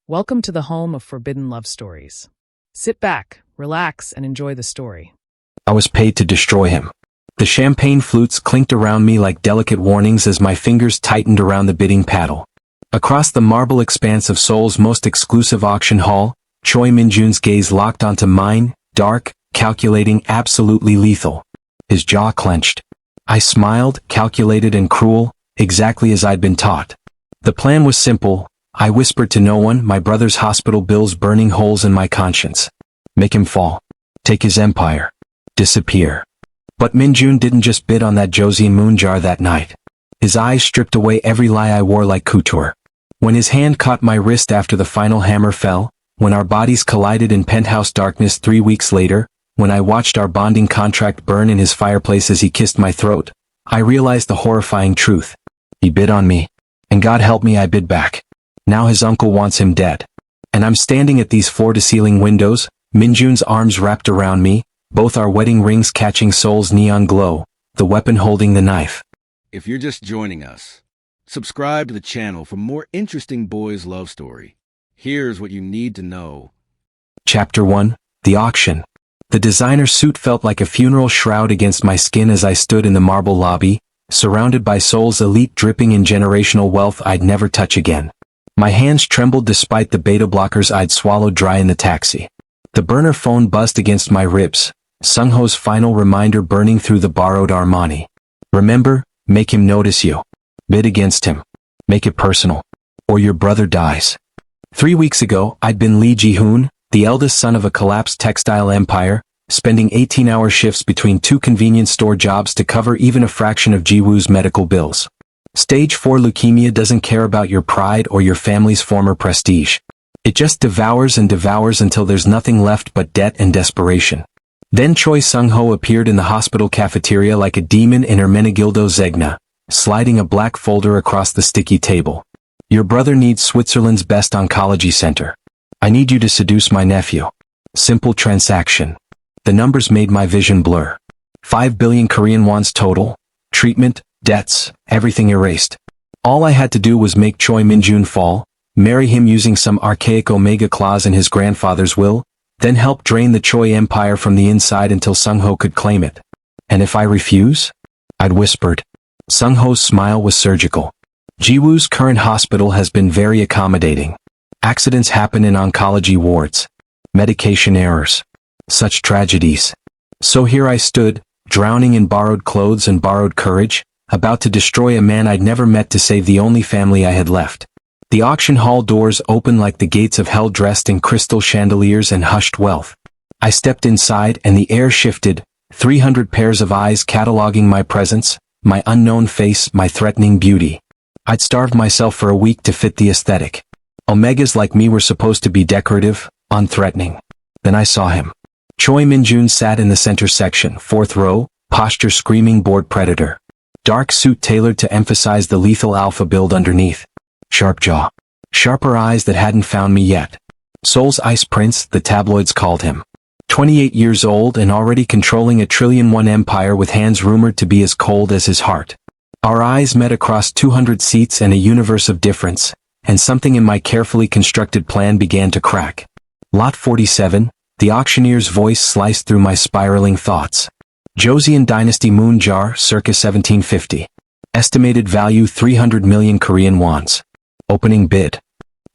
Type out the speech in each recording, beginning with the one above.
Welcome to the home of forbidden love stories. Sit back, relax, and enjoy the story. I was paid to destroy him. The champagne flutes clinked around me like delicate warnings as my fingers tightened around the bidding paddle. Across the marble expanse of Seoul's most exclusive auction hall, Choi Min-jun's gaze locked onto mine, dark, calculating, absolutely lethal. His jaw clenched. I smiled, calculated and cruel, exactly as I'd been taught. The plan was simple. I whispered to no one, my brother's hospital bills burning holes in my conscience. Make him fall. Take his empire. Disappear. But Min-jun didn't just bid on that Josie moon jar that night. His eyes stripped away every lie I wore like couture. When his hand caught my wrist after the final hammer fell, when our bodies collided in penthouse darkness 3 weeks later, when I watched our bonding contract burn in his fireplace as he kissed my throat, I realized the horrifying truth. He bid on me. And God help me, I bid back. Now his uncle wants him dead. And I'm standing at these floor-to-ceiling windows, Min-jun's arms wrapped around me, both our wedding rings catching Seoul's neon glow, the weapon holding the knife. If you're just joining us, subscribe to the channel for more interesting boys' love story. Here's what you need to know. Chapter 1, The Auction. The designer suit felt like a funeral shroud against my skin as I stood in the marble lobby, surrounded by Seoul's elite dripping in generational wealth I'd never touch again. My hands trembled despite the beta blockers I'd swallowed dry in the taxi. The burner phone buzzed against my ribs, Sung-ho's final reminder burning through the borrowed Armani. Remember, make him notice you. Bid against him. Make it personal. Or your brother dies. 3 weeks ago, I'd been Lee Ji-hoon, the eldest son of a collapsed textile empire, spending 18-hour shifts between 2 convenience store jobs to cover even a fraction of Ji-woo's medical bills. Stage 4 leukemia doesn't care about your pride or your family's former prestige. It just devours and devours until there's nothing left but debt and desperation. Then Choi Sung-ho appeared in the hospital cafeteria like a demon in Hermenegildo Zegna, sliding a black folder across the sticky table. Your brother needs Switzerland's best oncology center. I need you to seduce my nephew. Simple transaction. The numbers made my vision blur. 5 billion Korean wons total. Treatment, debts, everything erased. All I had to do was make Choi Min-jun fall, marry him using some archaic omega clause in his grandfather's will, then help drain the Choi empire from the inside until Sung-ho could claim it. And if I refuse? I'd whispered. Sung-ho's smile was surgical. Ji-woo's current hospital has been very accommodating. Accidents happen in oncology wards. Medication errors. Such tragedies. So here I stood, drowning in borrowed clothes and borrowed courage, about to destroy a man I'd never met to save the only family I had left. The auction hall doors opened like the gates of hell, dressed in crystal chandeliers and hushed wealth. I stepped inside and the air shifted, 300 pairs of eyes cataloging my presence, my unknown face, my threatening beauty. I'd starved myself for a week to fit the aesthetic. Omegas like me were supposed to be decorative, unthreatening. Then I saw him. Choi Min-jun sat in the center section, 4th row, posture screaming bored predator. Dark suit tailored to emphasize the lethal alpha build underneath. Sharp jaw. Sharper eyes that hadn't found me yet. Seoul's ice prince, the tabloids called him. 28 years old and already controlling a $1 trillion empire with hands rumored to be as cold as his heart. Our eyes met across 200 seats and a universe of difference, and something in my carefully constructed plan began to crack. Lot 47, the auctioneer's voice sliced through my spiraling thoughts. Joseon Dynasty moon jar, circa 1750. Estimated value 300 million Korean wons. Opening bid.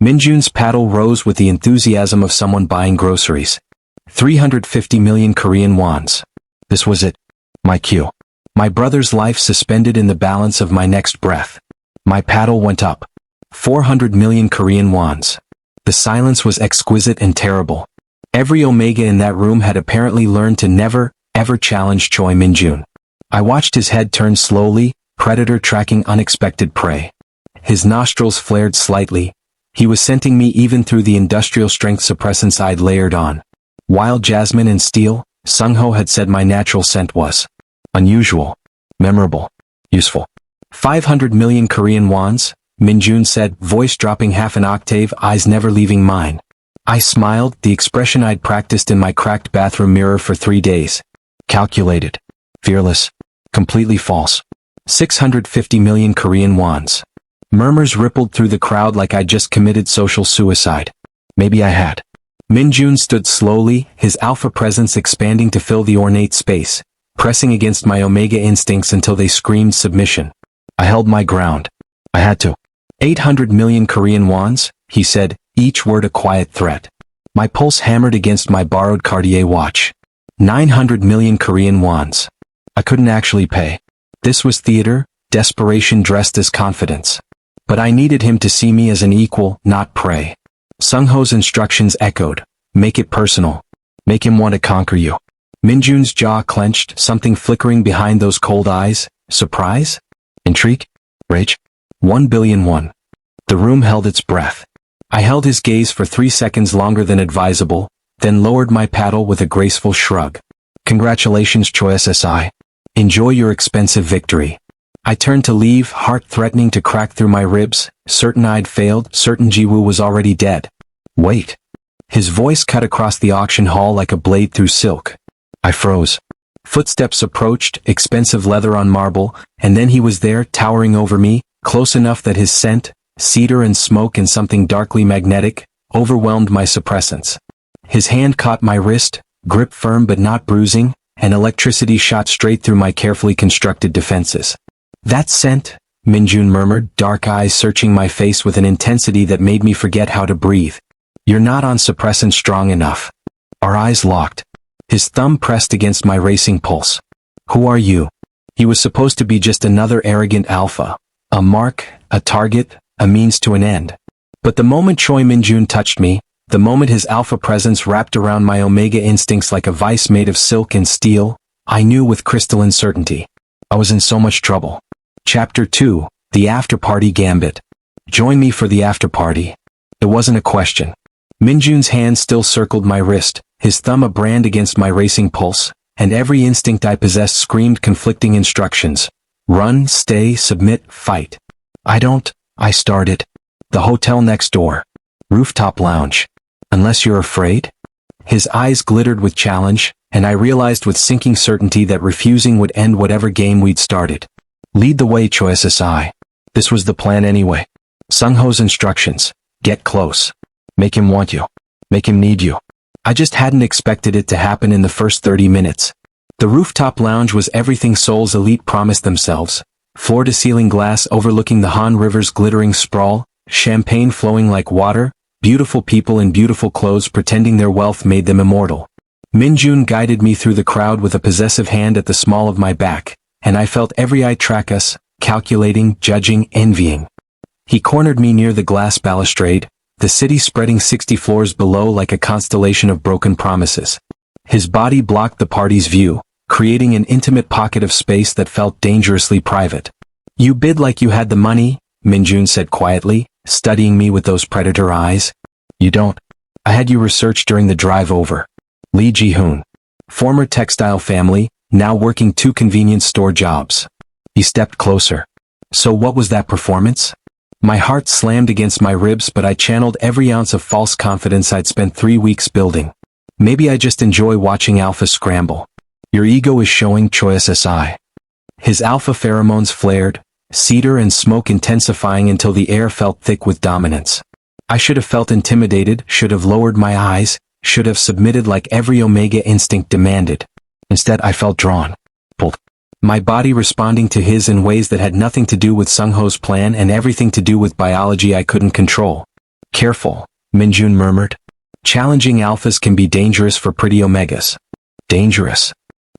Min-jun's paddle rose with the enthusiasm of someone buying groceries. 350 million Korean wons. This was it. My cue. My brother's life suspended in the balance of my next breath. My paddle went up. 400 million Korean wons. The silence was exquisite and terrible. Every omega in that room had apparently learned to never, ever challenge Choi Min-jun. I watched his head turn slowly, predator tracking unexpected prey. His nostrils flared slightly. He was scenting me even through the industrial strength suppressants I'd layered on. Wild jasmine and steel, Sung-ho had said my natural scent was unusual, memorable, useful. 500 million Korean wons, Min-jun said, voice dropping half an octave, eyes never leaving mine. I smiled, the expression I'd practiced in my cracked bathroom mirror for 3 days. Calculated. Fearless. Completely false. 650 million Korean wons. Murmurs rippled through the crowd like I'd just committed social suicide. Maybe I had. Min-jun stood slowly, his alpha presence expanding to fill the ornate space, pressing against my omega instincts until they screamed submission. I held my ground. I had to. 800 million Korean wons, he said, each word a quiet threat. My pulse hammered against my borrowed Cartier watch. 900 million Korean wons. I couldn't actually pay. This was theater, desperation dressed as confidence. But I needed him to see me as an equal, not prey. Sung-ho's instructions echoed. Make it personal. Make him want to conquer you. Min-jun's jaw clenched, something flickering behind those cold eyes. Surprise? Intrigue? Rage? 1 billion won. The room held its breath. I held his gaze for 3 seconds longer than advisable, then lowered my paddle with a graceful shrug. Congratulations, Choi SSI. Enjoy your expensive victory. I turned to leave, heart threatening to crack through my ribs, certain I'd failed, certain Ji-woo was already dead. Wait. His voice cut across the auction hall like a blade through silk. I froze. Footsteps approached, expensive leather on marble, and then he was there, towering over me, close enough that his scent, cedar and smoke and something darkly magnetic, overwhelmed my suppressants. His hand caught my wrist, grip firm but not bruising, and electricity shot straight through my carefully constructed defenses. That scent, Min-jun murmured, dark eyes searching my face with an intensity that made me forget how to breathe. You're not on suppressant strong enough. Our eyes locked. His thumb pressed against my racing pulse. Who are you? He was supposed to be just another arrogant alpha. A mark, a target, a means to an end. But the moment Choi Min-jun touched me, the moment his alpha presence wrapped around my omega instincts like a vice made of silk and steel, I knew with crystalline certainty. I was in so much trouble. Chapter 2, The After-Party Gambit. Join me for the after-party. It wasn't a question. Min-jun's hand still circled my wrist, his thumb a brand against my racing pulse, and every instinct I possessed screamed conflicting instructions. Run, stay, submit, fight. I started. The hotel next door. Rooftop lounge. Unless you're afraid? His eyes glittered with challenge, and I realized with sinking certainty that refusing would end whatever game we'd started. Lead the way, Choi SSI. This was the plan anyway. Sung-ho's instructions. Get close. Make him want you. Make him need you. I just hadn't expected it to happen in the first 30 minutes. The rooftop lounge was everything Seoul's elite promised themselves. Floor-to-ceiling glass overlooking the Han River's glittering sprawl, champagne flowing like water, beautiful people in beautiful clothes pretending their wealth made them immortal. Min-jun guided me through the crowd with a possessive hand at the small of my back, and I felt every eye track us, calculating, judging, envying. He cornered me near the glass balustrade, the city spreading 60 floors below like a constellation of broken promises. His body blocked the party's view, creating an intimate pocket of space that felt dangerously private. You bid like you had the money, Min-jun said quietly, studying me with those predator eyes. You don't. I had you researched during the drive over. Lee Ji-hoon. Former textile family, now working 2 convenience store jobs. He stepped closer. So what was that performance? My heart slammed against my ribs, but I channeled every ounce of false confidence I'd spent 3 weeks building. Maybe I just enjoy watching alpha scramble. Your ego is showing, Choi SSI. His alpha pheromones flared, cedar and smoke intensifying until the air felt thick with dominance. I should have felt intimidated, should have lowered my eyes, should have submitted like every omega instinct demanded. Instead I felt drawn, pulled. My body responding to his in ways that had nothing to do with Sung-ho's plan and everything to do with biology I couldn't control. Careful, Min-jun murmured. Challenging alphas can be dangerous for pretty omegas. Dangerous.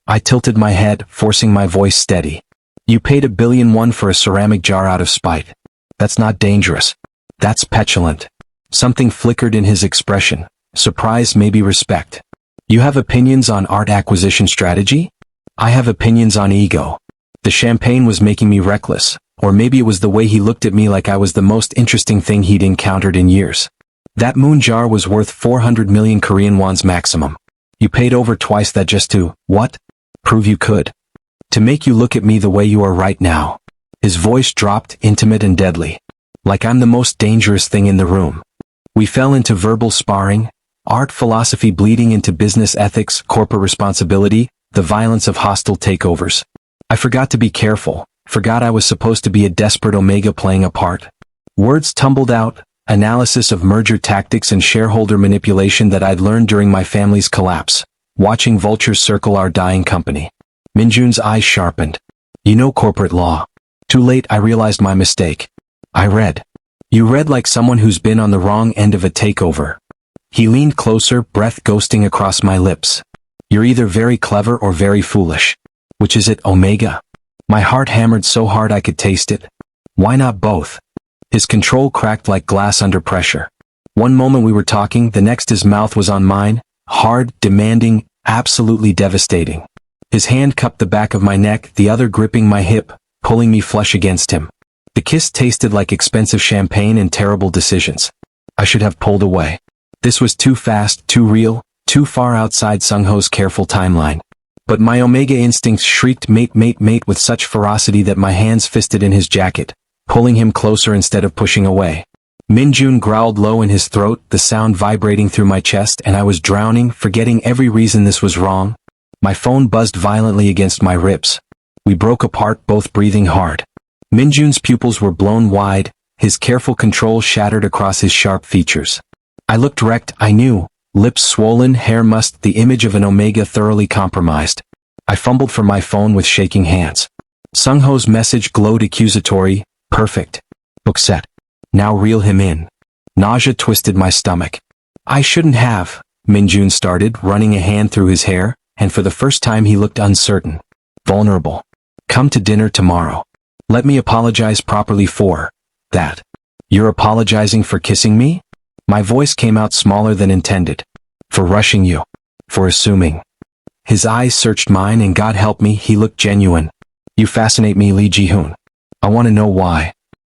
I tilted my head, forcing my voice steady. You paid 1 billion won for a ceramic jar out of spite. That's not dangerous. That's petulant. Something flickered in his expression. Surprise, maybe respect. You have opinions on art acquisition strategy? I have opinions on ego. The champagne was making me reckless, or maybe it was the way he looked at me like I was the most interesting thing he'd encountered in years. That moon jar was worth 400 million Korean wons maximum. You paid over twice that just to, what? Prove you could. To make you look at me the way you are right now. His voice dropped, intimate and deadly. Like I'm the most dangerous thing in the room. We fell into verbal sparring, art philosophy bleeding into business ethics, corporate responsibility, the violence of hostile takeovers. I forgot to be careful, forgot I was supposed to be a desperate omega playing a part. Words tumbled out, Analysis of merger tactics and shareholder manipulation that I'd learned during my family's collapse. Watching vultures circle our dying company. Min-jun's eyes sharpened. You know corporate law. Too late I realized my mistake. I read. You read like someone who's been on the wrong end of a takeover. He leaned closer, breath ghosting across my lips. You're either very clever or very foolish. Which is it, Omega? My heart hammered so hard I could taste it. Why not both? His control cracked like glass under pressure. One moment we were talking, the next his mouth was on mine, hard, demanding, absolutely devastating. His hand cupped the back of my neck, the other gripping my hip, pulling me flush against him. The kiss tasted like expensive champagne and terrible decisions. I should have pulled away. This was too fast, too real, too far outside Sung-ho's careful timeline. But my Omega instincts shrieked mate mate mate with such ferocity that my hands fisted in his jacket, pulling him closer instead of pushing away. Min-jun growled low in his throat, the sound vibrating through my chest, and I was drowning, forgetting every reason this was wrong. My phone buzzed violently against my ribs. We broke apart, both breathing hard. Min-jun's pupils were blown wide, his careful control shattered across his sharp features. I looked wrecked, I knew, lips swollen, hair mussed, the image of an Omega thoroughly compromised. I fumbled for my phone with shaking hands. Sung-ho's message glowed accusatory. Perfect. Book set. Now reel him in. Nausea twisted my stomach. I shouldn't have, Min-jun started, running a hand through his hair, and for the first time he looked uncertain. Vulnerable. Come to dinner tomorrow. Let me apologize properly for that. You're apologizing for kissing me? My voice came out smaller than intended. For rushing you. For assuming. His eyes searched mine and God help me, he looked genuine. You fascinate me, Lee Ji-hoon. I want to know why.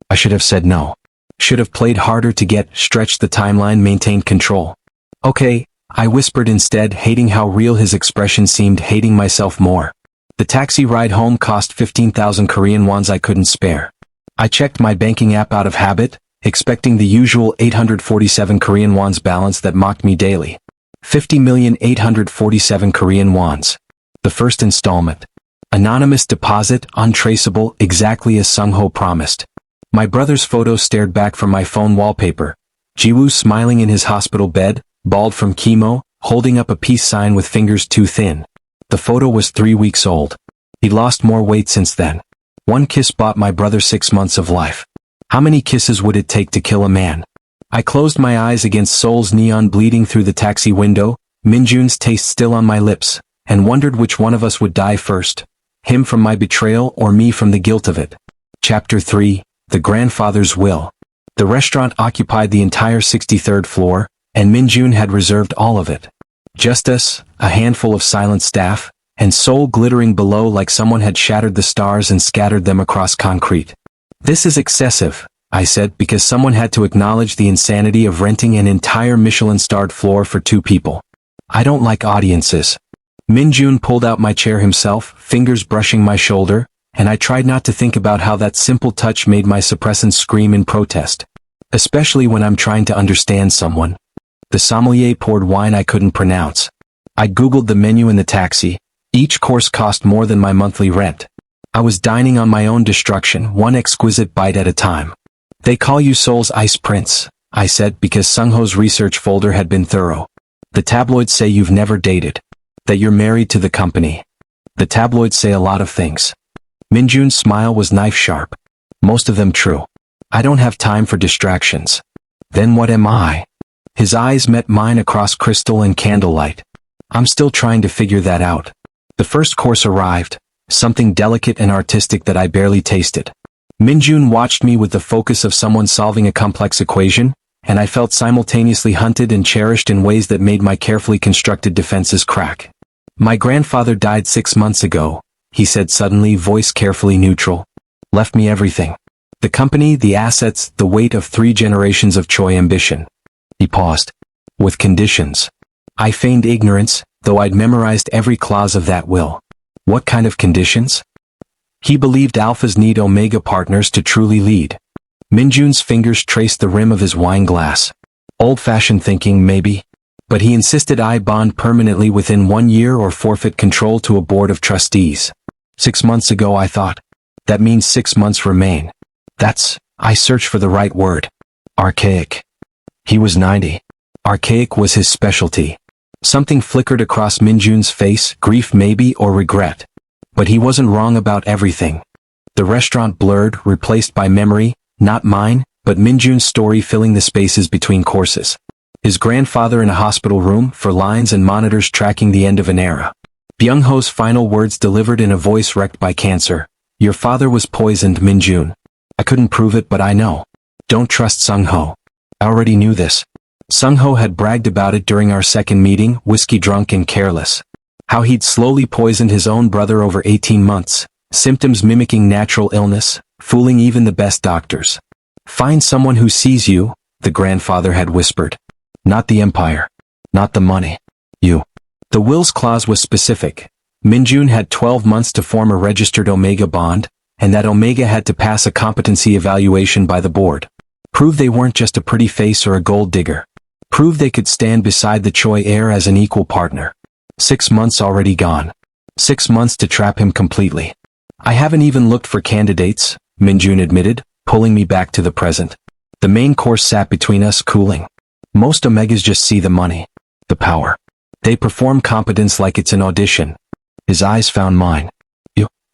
I should have said no. Should have played harder to get, stretched the timeline, maintained control. Okay, I whispered instead, hating how real his expression seemed, hating myself more. The taxi ride home cost 15,000 Korean wons I couldn't spare. I checked my banking app out of habit, expecting the usual 847 Korean wons balance that mocked me daily. 50,847 Korean wons. The first installment. Anonymous deposit, untraceable, exactly as Sung-ho promised. My brother's photo stared back from my phone wallpaper. Jiwoo smiling in his hospital bed, bald from chemo, holding up a peace sign with fingers too thin. The photo was 3 weeks old. He'd lost more weight since then. One kiss bought my brother 6 months of life. How many kisses would it take to kill a man? I closed my eyes against Seoul's neon bleeding through the taxi window, Min-jun's taste still on my lips, and wondered which one of us would die first. Him from my betrayal or me from the guilt of it. Chapter 3, The Grandfather's Will. The restaurant occupied the entire 63rd floor, and Min-jun had reserved all of it. Just us, a handful of silent staff, and Seoul glittering below like someone had shattered the stars and scattered them across concrete. This is excessive, I said, because someone had to acknowledge the insanity of renting an entire Michelin-starred floor for 2 people. I don't like audiences. Min-jun pulled out my chair himself, fingers brushing my shoulder, and I tried not to think about how that simple touch made my suppressants scream in protest. Especially when I'm trying to understand someone. The sommelier poured wine I couldn't pronounce. I googled the menu in the taxi. Each course cost more than my monthly rent. I was dining on my own destruction, one exquisite bite at a time. They call you Seoul's Ice Prince, I said, because Sung-ho's research folder had been thorough. The tabloids say you've never dated. That you're married to the company. The tabloids say a lot of things. Min-jun's smile was knife sharp. Most of them true. I don't have time for distractions. Then what am I? His eyes met mine across crystal and candlelight. I'm still trying to figure that out. The first course arrived, something delicate and artistic that I barely tasted. Min-jun watched me with the focus of someone solving a complex equation, and I felt simultaneously hunted and cherished in ways that made my carefully constructed defenses crack. My grandfather died 6 months ago, he said suddenly, voice carefully neutral. Left me everything. The company, the assets, the weight of 3 generations of Choi ambition. He paused. With conditions. I feigned ignorance, though I'd memorized every clause of that will. What kind of conditions? He believed alphas need omega partners to truly lead. Min-jun's fingers traced the rim of his wine glass. Old-fashioned thinking, maybe. But he insisted I bond permanently within 1 year or forfeit control to a board of trustees. 6 months ago I thought. That means 6 months remain. I searched for the right word. Archaic. He was 90. Archaic was his specialty. Something flickered across Min-jun's face, grief maybe or regret. But he wasn't wrong about everything. The restaurant blurred, replaced by memory, not mine, but Min-jun's story filling the spaces between courses. His grandfather in a hospital room, for lines and monitors tracking the end of an era. Byung-ho's final words delivered in a voice wrecked by cancer. Your father was poisoned, Min-jun. I couldn't prove it, but I know. Don't trust Sung-ho. I already knew this. Sung-ho had bragged about it during our second meeting, whiskey-drunk and careless. How he'd slowly poisoned his own brother over 18 months, symptoms mimicking natural illness, fooling even the best doctors. Find someone who sees you, the grandfather had whispered. Not the empire. Not the money. You. The will's clause was specific. Min-jun had 12 months to form a registered Omega bond, and that Omega had to pass a competency evaluation by the board. Prove they weren't just a pretty face or a gold digger. Prove they could stand beside the Choi heir as an equal partner. 6 months already gone. 6 months to trap him completely. I haven't even looked for candidates, Min-jun admitted, pulling me back to the present. The main course sat between us, cooling. Most Omegas just see the money. The power. They perform competence like it's an audition. His eyes found mine.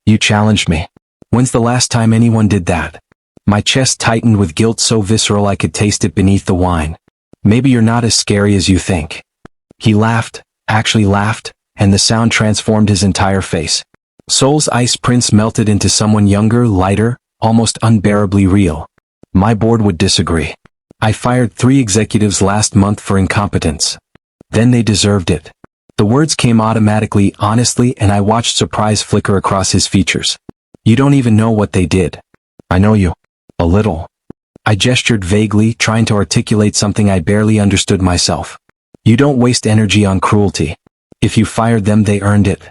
You challenged me. When's the last time anyone did that? My chest tightened with guilt so visceral I could taste it beneath the wine. Maybe you're not as scary as you think. He laughed, actually laughed, and the sound transformed his entire face. Seoul's ice prince melted into someone younger, lighter, almost unbearably real. My board would disagree. I fired 3 executives last month for incompetence. Then they deserved it. The words came automatically, honestly, and I watched surprise flicker across his features. You don't even know what they did. I know you. A little. I gestured vaguely, trying to articulate something I barely understood myself. You don't waste energy on cruelty. If you fired them, they earned it.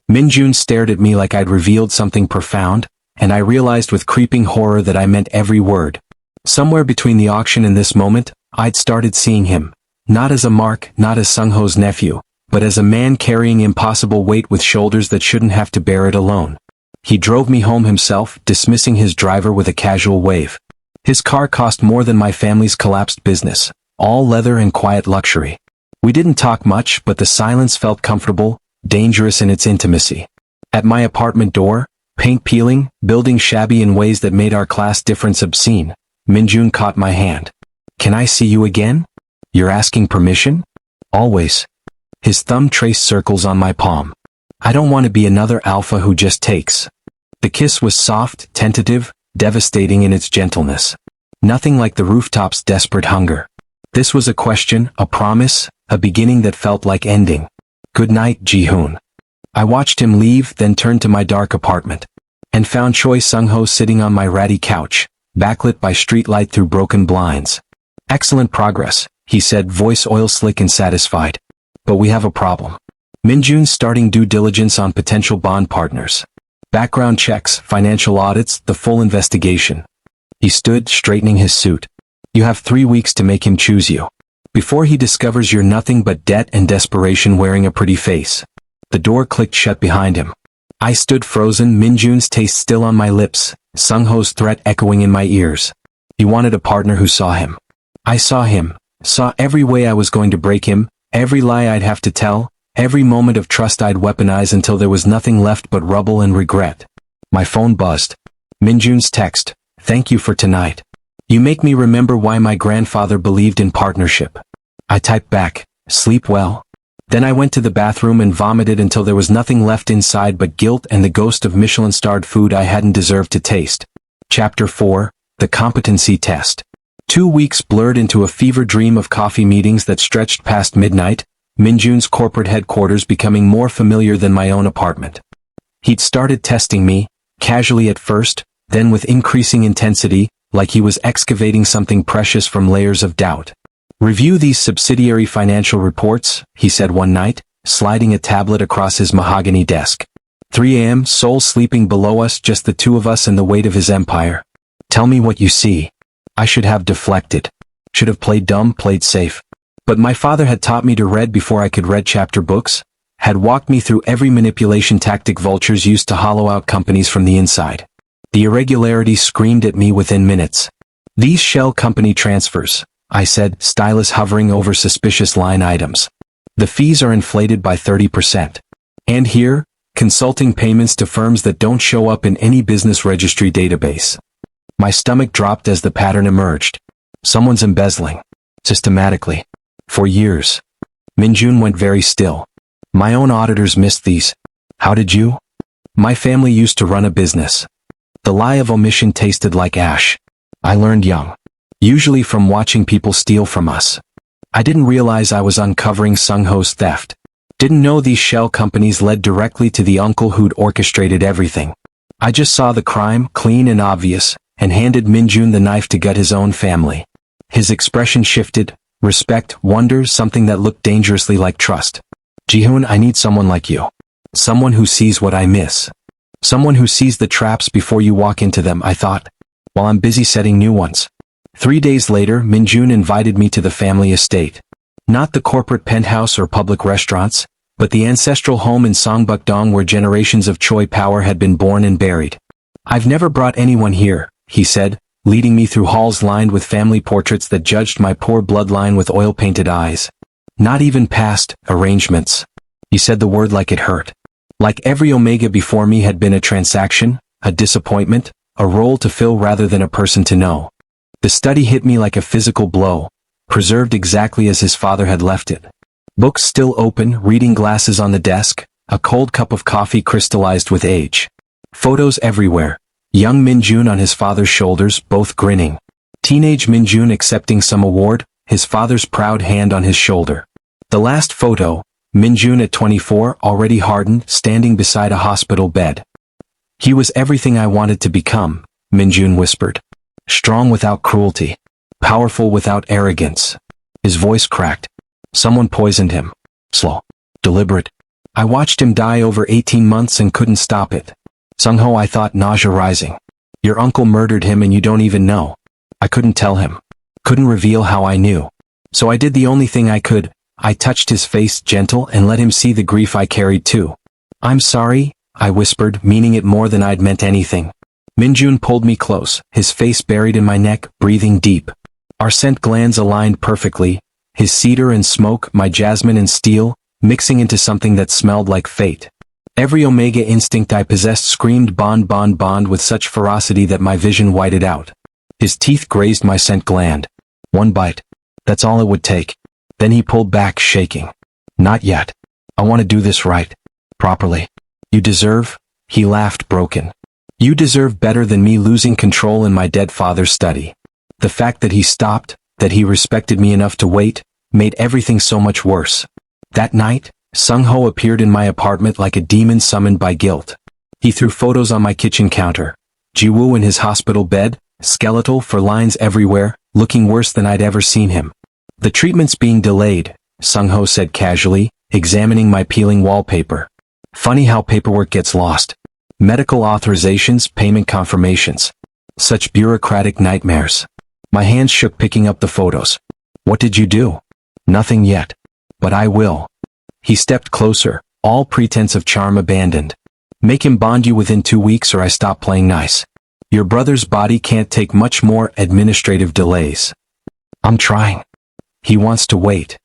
Min-jun stared at me like I'd revealed something profound, and I realized with creeping horror that I meant every word. Somewhere between the auction and this moment, I'd started seeing him. Not as a mark, not as Sung-ho's nephew, but as a man carrying impossible weight with shoulders that shouldn't have to bear it alone. He drove me home himself, dismissing his driver with a casual wave. His car cost more than my family's collapsed business, all leather and quiet luxury. We didn't talk much, but the silence felt comfortable, dangerous in its intimacy. At my apartment door, paint peeling, building shabby in ways that made our class difference obscene, Min-jun caught my hand. Can I see you again? You're asking permission? Always. His thumb traced circles on my palm. I don't want to be another alpha who just takes. The kiss was soft, tentative, devastating in its gentleness. Nothing like the rooftop's desperate hunger. This was a question, a promise, a beginning that felt like ending. Good night, Ji-hoon. I watched him leave, then turned to my dark apartment. And found Choi Sung-ho sitting on my ratty couch, backlit by streetlight through broken blinds. Excellent progress, he said, voice oil slick and satisfied. But we have a problem. Min-jun's starting due diligence on potential bond partners. Background checks, financial audits, the full investigation. He stood, straightening his suit. You have 3 weeks to make him choose you. Before he discovers you're nothing but debt and desperation wearing a pretty face. The door clicked shut behind him. I stood frozen, Min-jun's taste still on my lips, Sung-ho's threat echoing in my ears. He wanted a partner who saw him. I saw him, saw every way I was going to break him, every lie I'd have to tell, every moment of trust I'd weaponize until there was nothing left but rubble and regret. My phone buzzed. Min-jun's text, thank you for tonight. You make me remember why my grandfather believed in partnership. I typed back, sleep well. Then I went to the bathroom and vomited until there was nothing left inside but guilt and the ghost of Michelin-starred food I hadn't deserved to taste. Chapter 4, The Competency Test. 2 weeks blurred into a fever dream of coffee meetings that stretched past midnight, Min-jun's corporate headquarters becoming more familiar than my own apartment. He'd started testing me, casually at first, then with increasing intensity, like he was excavating something precious from layers of doubt. Review these subsidiary financial reports, he said one night, sliding a tablet across his mahogany desk. 3 a.m., Seoul sleeping below us, just the two of us and the weight of his empire. Tell me what you see. I should have deflected. Should have played dumb, played safe. But my father had taught me to read before I could read chapter books, had walked me through every manipulation tactic vultures used to hollow out companies from the inside. The irregularity screamed at me within minutes. These shell company transfers, I said, stylus hovering over suspicious line items. The fees are inflated by 30%. And here, consulting payments to firms that don't show up in any business registry database. My stomach dropped as the pattern emerged. Someone's embezzling. Systematically. For years. Min-jun went very still. My own auditors missed these. How did you? My family used to run a business. The lie of omission tasted like ash. I learned young. Usually from watching people steal from us. I didn't realize I was uncovering Sung-ho's theft. Didn't know these shell companies led directly to the uncle who'd orchestrated everything. I just saw the crime, clean and obvious, and handed Min-jun the knife to gut his own family. His expression shifted, respect, wonder, something that looked dangerously like trust. Ji-hoon, I need someone like you. Someone who sees what I miss. Someone who sees the traps before you walk into them, I thought, while I'm busy setting new ones. 3 days later, Min-jun invited me to the family estate. Not the corporate penthouse or public restaurants, but the ancestral home in Songbuk-dong where generations of Choi power had been born and buried. I've never brought anyone here, he said, leading me through halls lined with family portraits that judged my poor bloodline with oil-painted eyes. Not even past arrangements. He said the word like it hurt. Like every Omega before me had been a transaction, a disappointment, a role to fill rather than a person to know. The study hit me like a physical blow, preserved exactly as his father had left it. Books still open, reading glasses on the desk, a cold cup of coffee crystallized with age. Photos everywhere. Young Min-jun on his father's shoulders, both grinning. Teenage Min-jun accepting some award, his father's proud hand on his shoulder. The last photo, Min-jun at 24, already hardened, standing beside a hospital bed. He was everything I wanted to become, Min-jun whispered. Strong without cruelty. Powerful without arrogance. His voice cracked. Someone poisoned him. Slow. Deliberate. I watched him die over 18 months and couldn't stop it. Sung-ho, I thought, nausea rising. Your uncle murdered him and you don't even know. I couldn't tell him. Couldn't reveal how I knew. So I did the only thing I could. I touched his face, gentle, and let him see the grief I carried too. I'm sorry, I whispered, meaning it more than I'd meant anything. Min-jun pulled me close, his face buried in my neck, breathing deep. Our scent glands aligned perfectly, his cedar and smoke, my jasmine and steel, mixing into something that smelled like fate. Every Omega instinct I possessed screamed bond, bond, bond with such ferocity that my vision whited out. His teeth grazed my scent gland. One bite. That's all it would take. Then he pulled back, shaking. Not yet. I want to do this right. Properly. You deserve? He laughed, broken. You deserve better than me losing control in my dead father's study. The fact that he stopped, that he respected me enough to wait, made everything so much worse. That night, Sung-ho appeared in my apartment like a demon summoned by guilt. He threw photos on my kitchen counter. Ji-woo in his hospital bed, skeletal for lines everywhere, looking worse than I'd ever seen him. The treatment's being delayed, Sung-ho said casually, examining my peeling wallpaper. Funny how paperwork gets lost. Medical authorizations, payment confirmations. Such bureaucratic nightmares. My hands shook picking up the photos. What did you do? Nothing yet. But I will. He stepped closer, all pretense of charm abandoned. Make him bond you within 2 weeks or I stop playing nice. Your brother's body can't take much more administrative delays. I'm trying. He wants to wait.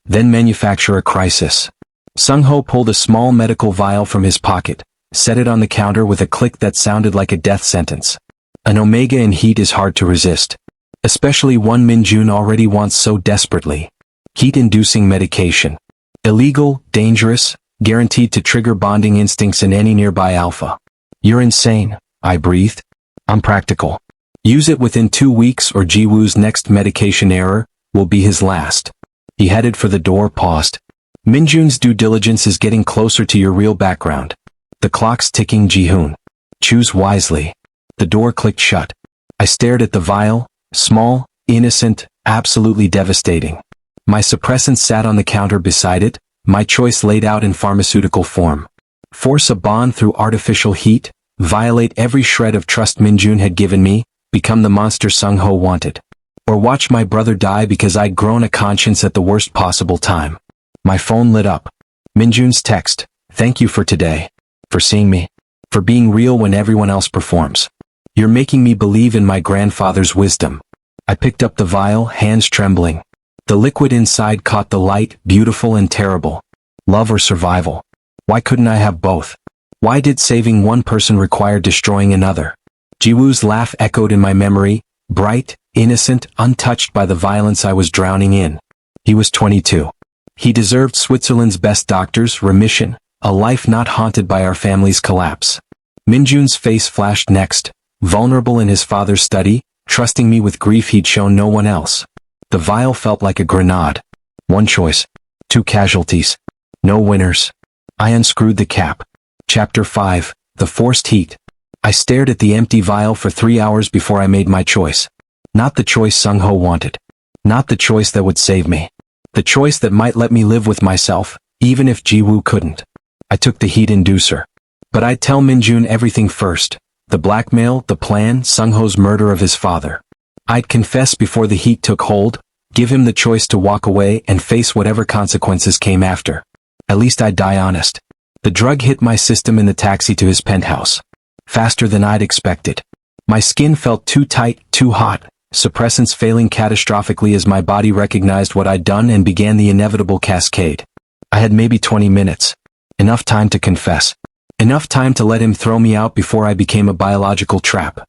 Then manufacture a crisis. Sung-ho pulled a small medical vial from his pocket, set it on the counter with a click that sounded like a death sentence. An Omega in heat is hard to resist. Especially one Min-jun already wants so desperately. Heat-inducing medication. Illegal, dangerous, guaranteed to trigger bonding instincts in any nearby alpha. You're insane, I breathed. I'm practical. Use it within 2 weeks or Ji-woo's next medication error will be his last. He headed for the door, paused. Min-jun's due diligence is getting closer to your real background. The clock's ticking, Ji-hoon. Choose wisely. The door clicked shut. I stared at the vial, small, innocent, absolutely devastating. My suppressant sat on the counter beside it, my choice laid out in pharmaceutical form. Force a bond through artificial heat, violate every shred of trust Min-jun had given me, become the monster Sung-ho wanted. Or watch my brother die because I'd grown a conscience at the worst possible time. My phone lit up. Min-jun's text. Thank you for today. For seeing me. For being real when everyone else performs. You're making me believe in my grandfather's wisdom. I picked up the vial, hands trembling. The liquid inside caught the light, beautiful and terrible. Love or survival? Why couldn't I have both? Why did saving one person require destroying another? Ji-woo's laugh echoed in my memory, bright, innocent, untouched by the violence I was drowning in. He was 22. He deserved Switzerland's best doctors, remission, a life not haunted by our family's collapse. Min-jun's face flashed next, vulnerable in his father's study, trusting me with grief he'd shown no one else. The vial felt like a grenade. One choice. Two casualties. No winners. I unscrewed the cap. Chapter 5, The Forced Heat. I stared at the empty vial for 3 hours before I made my choice. Not the choice Sung-ho wanted. Not the choice that would save me. The choice that might let me live with myself, even if Ji-woo couldn't. I took the heat inducer. But I'd tell Min-jun everything first. The blackmail, the plan, Sung-ho's murder of his father. I'd confess before the heat took hold, give him the choice to walk away and face whatever consequences came after. At least I'd die honest. The drug hit my system in the taxi to his penthouse. Faster than I'd expected. My skin felt too tight, too hot, suppressants failing catastrophically as my body recognized what I'd done and began the inevitable cascade. I had maybe 20 minutes. Enough time to confess. Enough time to let him throw me out before I became a biological trap.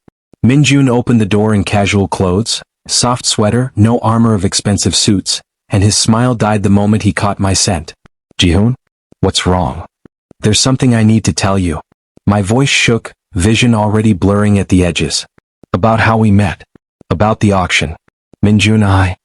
Min-jun opened the door in casual clothes, soft sweater, no armor of expensive suits, and his smile died the moment he caught my scent. Ji-hoon? What's wrong? There's something I need to tell you. My voice shook, vision already blurring at the edges. About how we met. About the auction. Min-jun,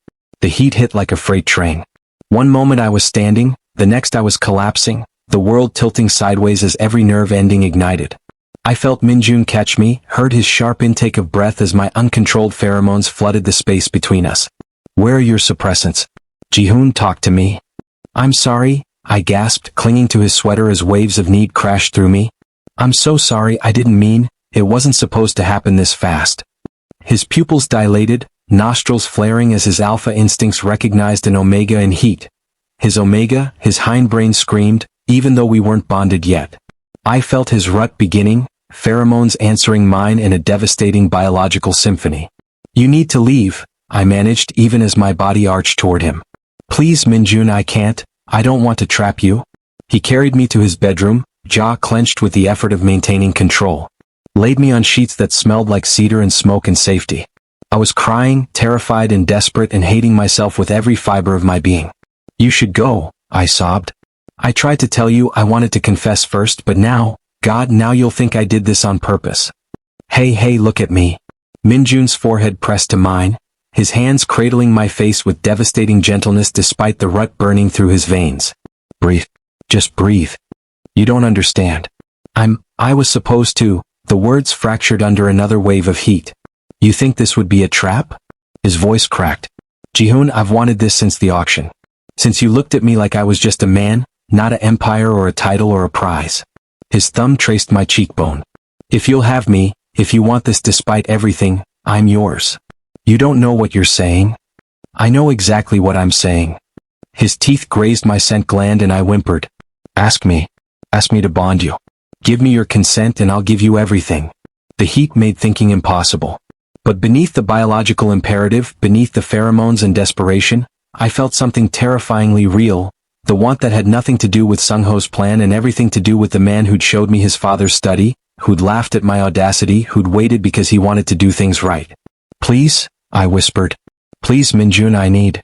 The heat hit like a freight train. One moment I was standing, the next I was collapsing, the world tilting sideways as every nerve ending ignited. I felt Min-jun catch me, heard his sharp intake of breath as my uncontrolled pheromones flooded the space between us. Where are your suppressants? Ji-hoon, talk to me. I'm sorry, I gasped, clinging to his sweater as waves of need crashed through me. I'm so sorry, I didn't mean, it wasn't supposed to happen this fast. His pupils dilated, nostrils flaring as his alpha instincts recognized an omega in heat. His omega, his hindbrain screamed, even though we weren't bonded yet. I felt his rut beginning, pheromones answering mine in a devastating biological symphony. You need to leave, I managed even as my body arched toward him. Please Min-jun, I can't, I don't want to trap you. He carried me to his bedroom, jaw clenched with the effort of maintaining control. Laid me on sheets that smelled like cedar and smoke and safety. I was crying, terrified and desperate and hating myself with every fiber of my being. You should go, I sobbed. I tried to tell you I wanted to confess first, but now, God, now you'll think I did this on purpose. Hey, look at me. Min-jun's forehead pressed to mine, his hands cradling my face with devastating gentleness despite the rut burning through his veins. Breathe. Just breathe. You don't understand. I was supposed to, the words fractured under another wave of heat. You think this would be a trap? His voice cracked. Ji-hoon, I've wanted this since the auction. Since you looked at me like I was just a man, not an empire or a title or a prize. His thumb traced my cheekbone. If you'll have me, if you want this despite everything, I'm yours. You don't know what you're saying? I know exactly what I'm saying. His teeth grazed my scent gland and I whimpered. Ask me. Ask me to bond you. Give me your consent and I'll give you everything. The heat made thinking impossible. But beneath the biological imperative, beneath the pheromones and desperation, I felt something terrifyingly real, the want that had nothing to do with Sung-ho's plan and everything to do with the man who'd showed me his father's study, who'd laughed at my audacity, who'd waited because he wanted to do things right. Please, I whispered. Please Min-jun, I need.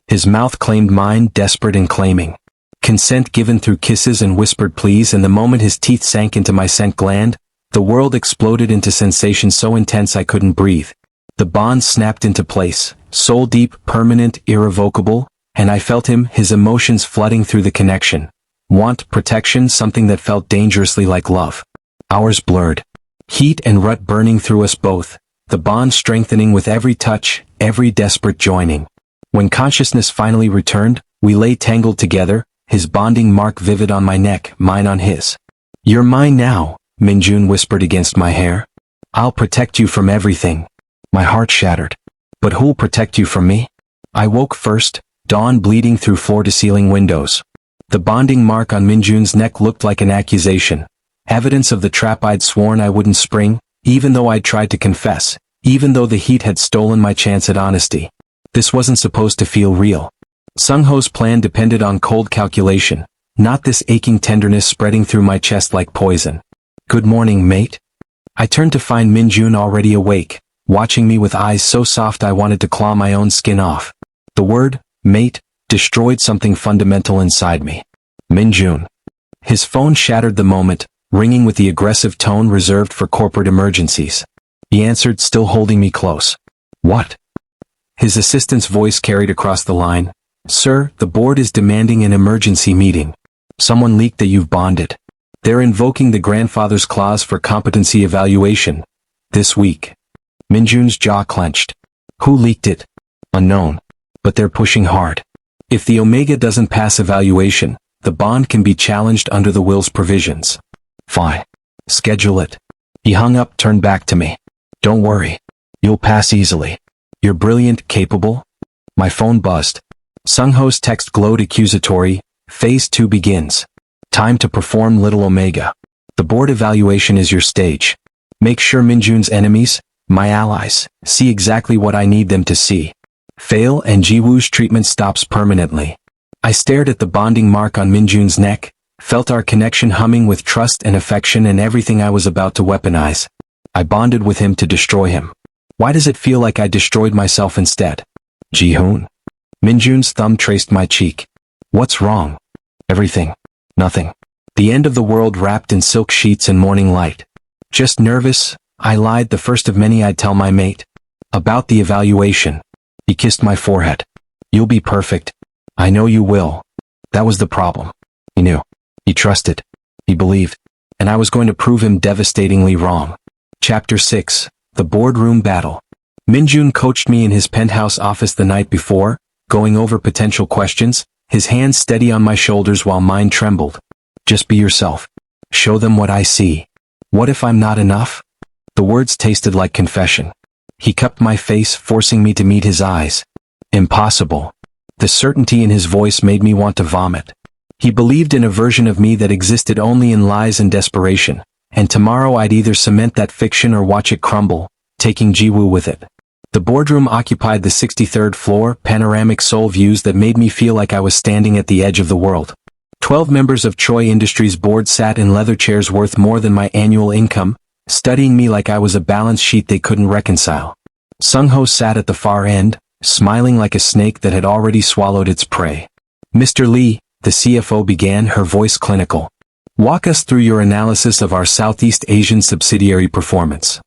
His mouth claimed mine, desperate and claiming. Consent given through kisses and whispered please, and the moment his teeth sank into my scent gland, the world exploded into sensation so intense I couldn't breathe. The bond snapped into place, soul deep, permanent, irrevocable, and I felt him, his emotions flooding through the connection. Want, protection, something that felt dangerously like love. Hours blurred. Heat and rut burning through us both, the bond strengthening with every touch, every desperate joining. When consciousness finally returned, we lay tangled together, his bonding mark vivid on my neck, mine on his. You're mine now, Min-jun whispered against my hair. I'll protect you from everything. My heart shattered. But who'll protect you from me? I woke first, dawn bleeding through floor-to-ceiling windows. The bonding mark on Min-jun's neck looked like an accusation. Evidence of the trap I'd sworn I wouldn't spring, even though I'd tried to confess, even though the heat had stolen my chance at honesty. This wasn't supposed to feel real. Sung-ho's plan depended on cold calculation, not this aching tenderness spreading through my chest like poison. "Good morning, mate." I turned to find Min-jun already awake, watching me with eyes so soft I wanted to claw my own skin off. The word, mate, destroyed something fundamental inside me. Min-jun. His phone shattered the moment, ringing with the aggressive tone reserved for corporate emergencies. He answered, still holding me close. "What?" His assistant's voice carried across the line. "Sir, the board is demanding an emergency meeting. Someone leaked that you've bonded. They're invoking the grandfather's clause for competency evaluation. This week." Min-jun's jaw clenched. "Who leaked it?" "Unknown. But they're pushing hard. If the Omega doesn't pass evaluation, the bond can be challenged under the will's provisions." "Fine. Schedule it." He hung up, turned back to me. "Don't worry. You'll pass easily. You're brilliant, capable." My phone buzzed. Sung-ho's text glowed accusatory. "Phase 2 begins. Time to perform, little Omega. The board evaluation is your stage. Make sure Min-jun's enemies, my allies, see exactly what I need them to see. Fail and Ji-woo's treatment stops permanently." I stared at the bonding mark on Min-jun's neck, felt our connection humming with trust and affection and everything I was about to weaponize. I bonded with him to destroy him. Why does it feel like I destroyed myself instead? Ji-hoon. Min-jun's thumb traced my cheek. "What's wrong?" "Everything. Nothing. The end of the world wrapped in silk sheets and morning light." "Just nervous," I lied, "the first of many I'd tell my mate. About the evaluation." He kissed my forehead. "You'll be perfect. I know you will." That was the problem. He knew. He trusted. He believed. And I was going to prove him devastatingly wrong. Chapter 6. The Boardroom Battle. Min-jun coached me in his penthouse office the night before, going over potential questions, his hands steady on my shoulders while mine trembled. "Just be yourself. Show them what I see. What if I'm not enough?" The words tasted like confession. He cupped my face, forcing me to meet his eyes. "Impossible." The certainty in his voice made me want to vomit. He believed in a version of me that existed only in lies and desperation, and tomorrow I'd either cement that fiction or watch it crumble, taking Ji-woo with it. The boardroom occupied the 63rd floor, panoramic soul views that made me feel like I was standing at the edge of the world. 12 members of Choi Industries' board sat in leather chairs worth more than my annual income, studying me like I was a balance sheet they couldn't reconcile. Sung-ho sat at the far end, smiling like a snake that had already swallowed its prey. "Mr. Lee," the CFO began, her voice clinical. "Walk us through your analysis of our Southeast Asian subsidiary performance."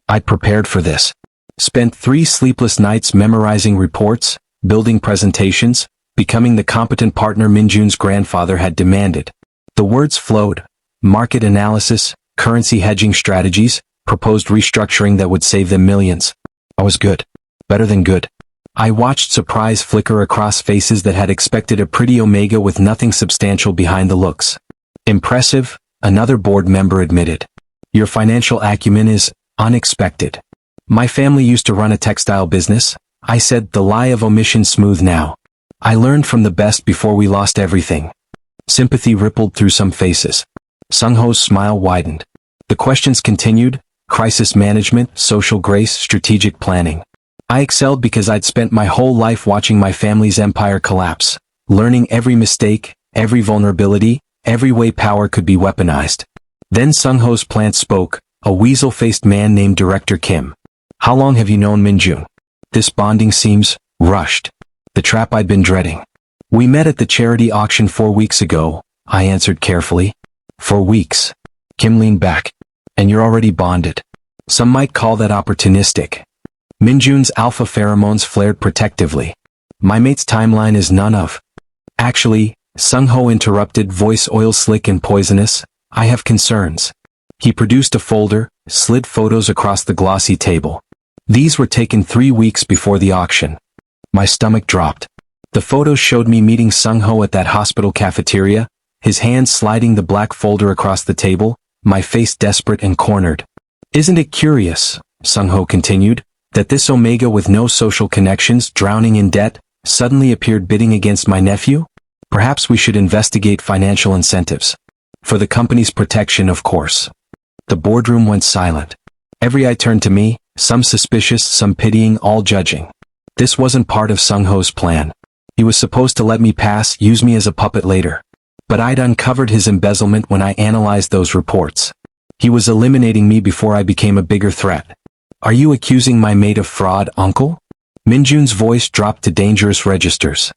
I'd prepared for this. Spent 3 sleepless nights memorizing reports, building presentations, becoming the competent partner Min-jun's grandfather had demanded. The words flowed. Market analysis, currency hedging strategies, proposed restructuring that would save them millions. I was good. Better than good. I watched surprise flicker across faces that had expected a pretty Omega with nothing substantial behind the looks. "Impressive," another board member admitted. "Your financial acumen is unexpected." "My family used to run a textile business," I said, the lie of omission smooth now. "I learned from the best before we lost everything." Sympathy rippled through some faces. Sung-ho's smile widened. The questions continued: crisis management, social grace, strategic planning. I excelled because I'd spent my whole life watching my family's empire collapse, learning every mistake, every vulnerability, every way power could be weaponized. Then Sung-ho's plant spoke, a weasel-faced man named Director Kim. "How long have you known Min-jun? This bonding seems rushed." The trap I'd been dreading. "We met at the charity auction 4 weeks ago," I answered carefully. 4 weeks. Kim leaned back. "And you're already bonded. Some might call that opportunistic." Min-jun's alpha pheromones flared protectively. "My mate's timeline is none of." "Actually," Sung-ho interrupted, voice oil slick and poisonous, "I have concerns." He produced a folder, slid photos across the glossy table. These were taken 3 weeks before the auction. My stomach dropped. The photos showed me meeting Sung-ho at that hospital cafeteria, his hand sliding the black folder across the table, my face desperate and cornered. "Isn't it curious," Sung-ho continued, "that this Omega with no social connections, drowning in debt, suddenly appeared bidding against my nephew? Perhaps we should investigate financial incentives. For the company's protection, of course." The boardroom went silent. Every eye turned to me, Some suspicious, some pitying, all judging. This wasn't part of Sung-ho's plan. He was supposed to let me pass, use me as a puppet later. But I'd uncovered his embezzlement when I analyzed those reports. He was eliminating me before I became a bigger threat. Are you accusing my mate of fraud, uncle? Min-jun's voice dropped to dangerous registers.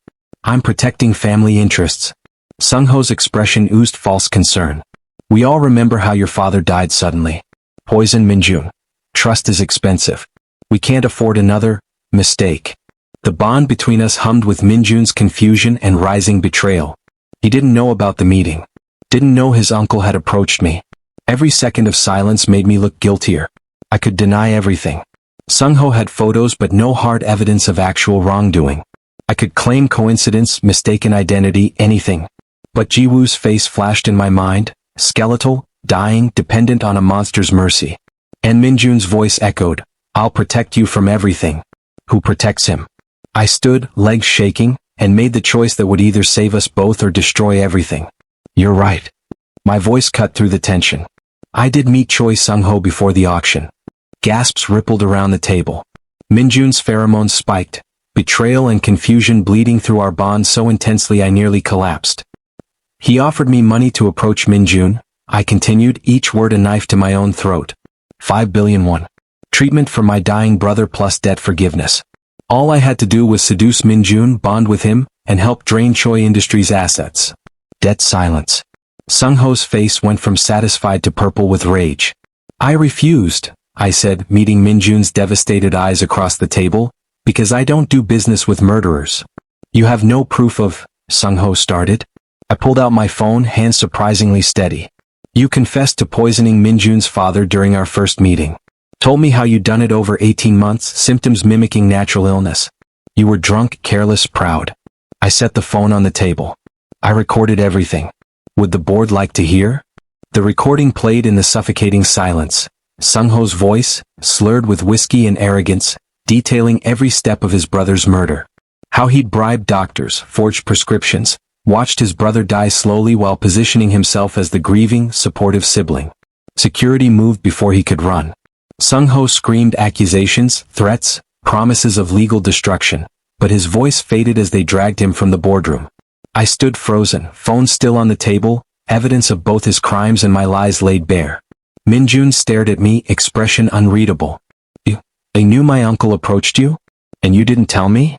I'm protecting family interests. Sung-ho's expression oozed false concern. We all remember how your father died suddenly. Poison, Min-jun. Trust is expensive. We can't afford another mistake. The bond between us hummed with Min-jun's confusion and rising betrayal. He didn't know about the meeting. Didn't know his uncle had approached me. Every second of silence made me look guiltier. I could deny everything. Sung-ho had photos but no hard evidence of actual wrongdoing. I could claim coincidence, mistaken identity, anything. But Ji-woo's face flashed in my mind, skeletal, dying, dependent on a monster's mercy. And Min-jun's voice echoed, I'll protect you from everything. Who protects him? I stood, legs shaking, and made the choice that would either save us both or destroy everything. You're right. My voice cut through the tension. I did meet Choi Sung-ho before the auction. Gasps rippled around the table. Min-jun's pheromones spiked, betrayal and confusion bleeding through our bond so intensely I nearly collapsed. He offered me money to approach Min-jun, I continued, each word a knife to my own throat. 5 billion won. Treatment for my dying brother plus debt forgiveness. All I had to do was seduce Min-jun, bond with him, and help drain Choi Industries' assets. Dead silence. Sung-ho's face went from satisfied to purple with rage. I refused, I said, meeting Min-jun's devastated eyes across the table, because I don't do business with murderers. You have no proof of, Sung-ho started. I pulled out my phone, hands surprisingly steady. You confessed to poisoning Min-jun's father during our first meeting. Told me how you'd done it over 18 months, symptoms mimicking natural illness. You were drunk, careless, proud. I set the phone on the table. I recorded everything. Would the board like to hear? The recording played in the suffocating silence. Sung-ho's voice, slurred with whiskey and arrogance, detailing every step of his brother's murder. How he'd bribed doctors, forged prescriptions, watched his brother die slowly while positioning himself as the grieving, supportive sibling. Security moved before he could run. Sung-ho screamed accusations, threats, promises of legal destruction, but his voice faded as they dragged him from the boardroom. I stood frozen, phone still on the table, evidence of both his crimes and my lies laid bare. Min-jun stared at me, expression unreadable. I knew my uncle approached you? And you didn't tell me?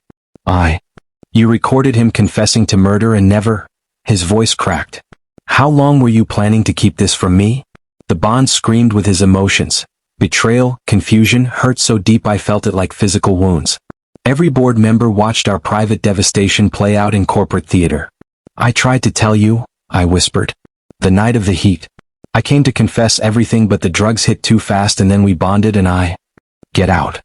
You recorded him confessing to murder and never... His voice cracked. How long were you planning to keep this from me? The bond screamed with his emotions. Betrayal, confusion, hurt so deep I felt it like physical wounds. Every board member watched our private devastation play out in corporate theater. I tried to tell you, I whispered. The night of the heat. I came to confess everything but the drugs hit too fast and then we bonded and I... Get out.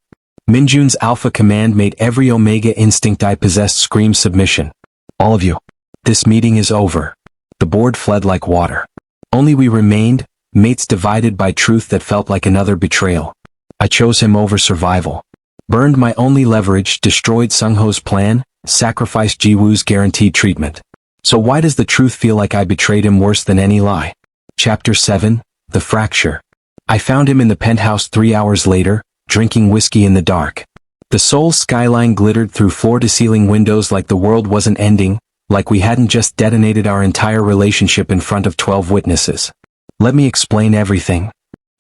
Min-jun's alpha command made every omega instinct I possessed scream submission. All of you. This meeting is over. The board fled like water. Only we remained, mates divided by truth that felt like another betrayal. I chose him over survival. Burned my only leverage, destroyed Sung-ho's plan, sacrificed Ji-woo's guaranteed treatment. So why does the truth feel like I betrayed him worse than any lie? Chapter 7, The Fracture. I found him in the penthouse 3 hours later, drinking whiskey in the dark. The Seoul skyline glittered through floor-to-ceiling windows like the world wasn't ending, like we hadn't just detonated our entire relationship in front of 12 witnesses. Let me explain everything.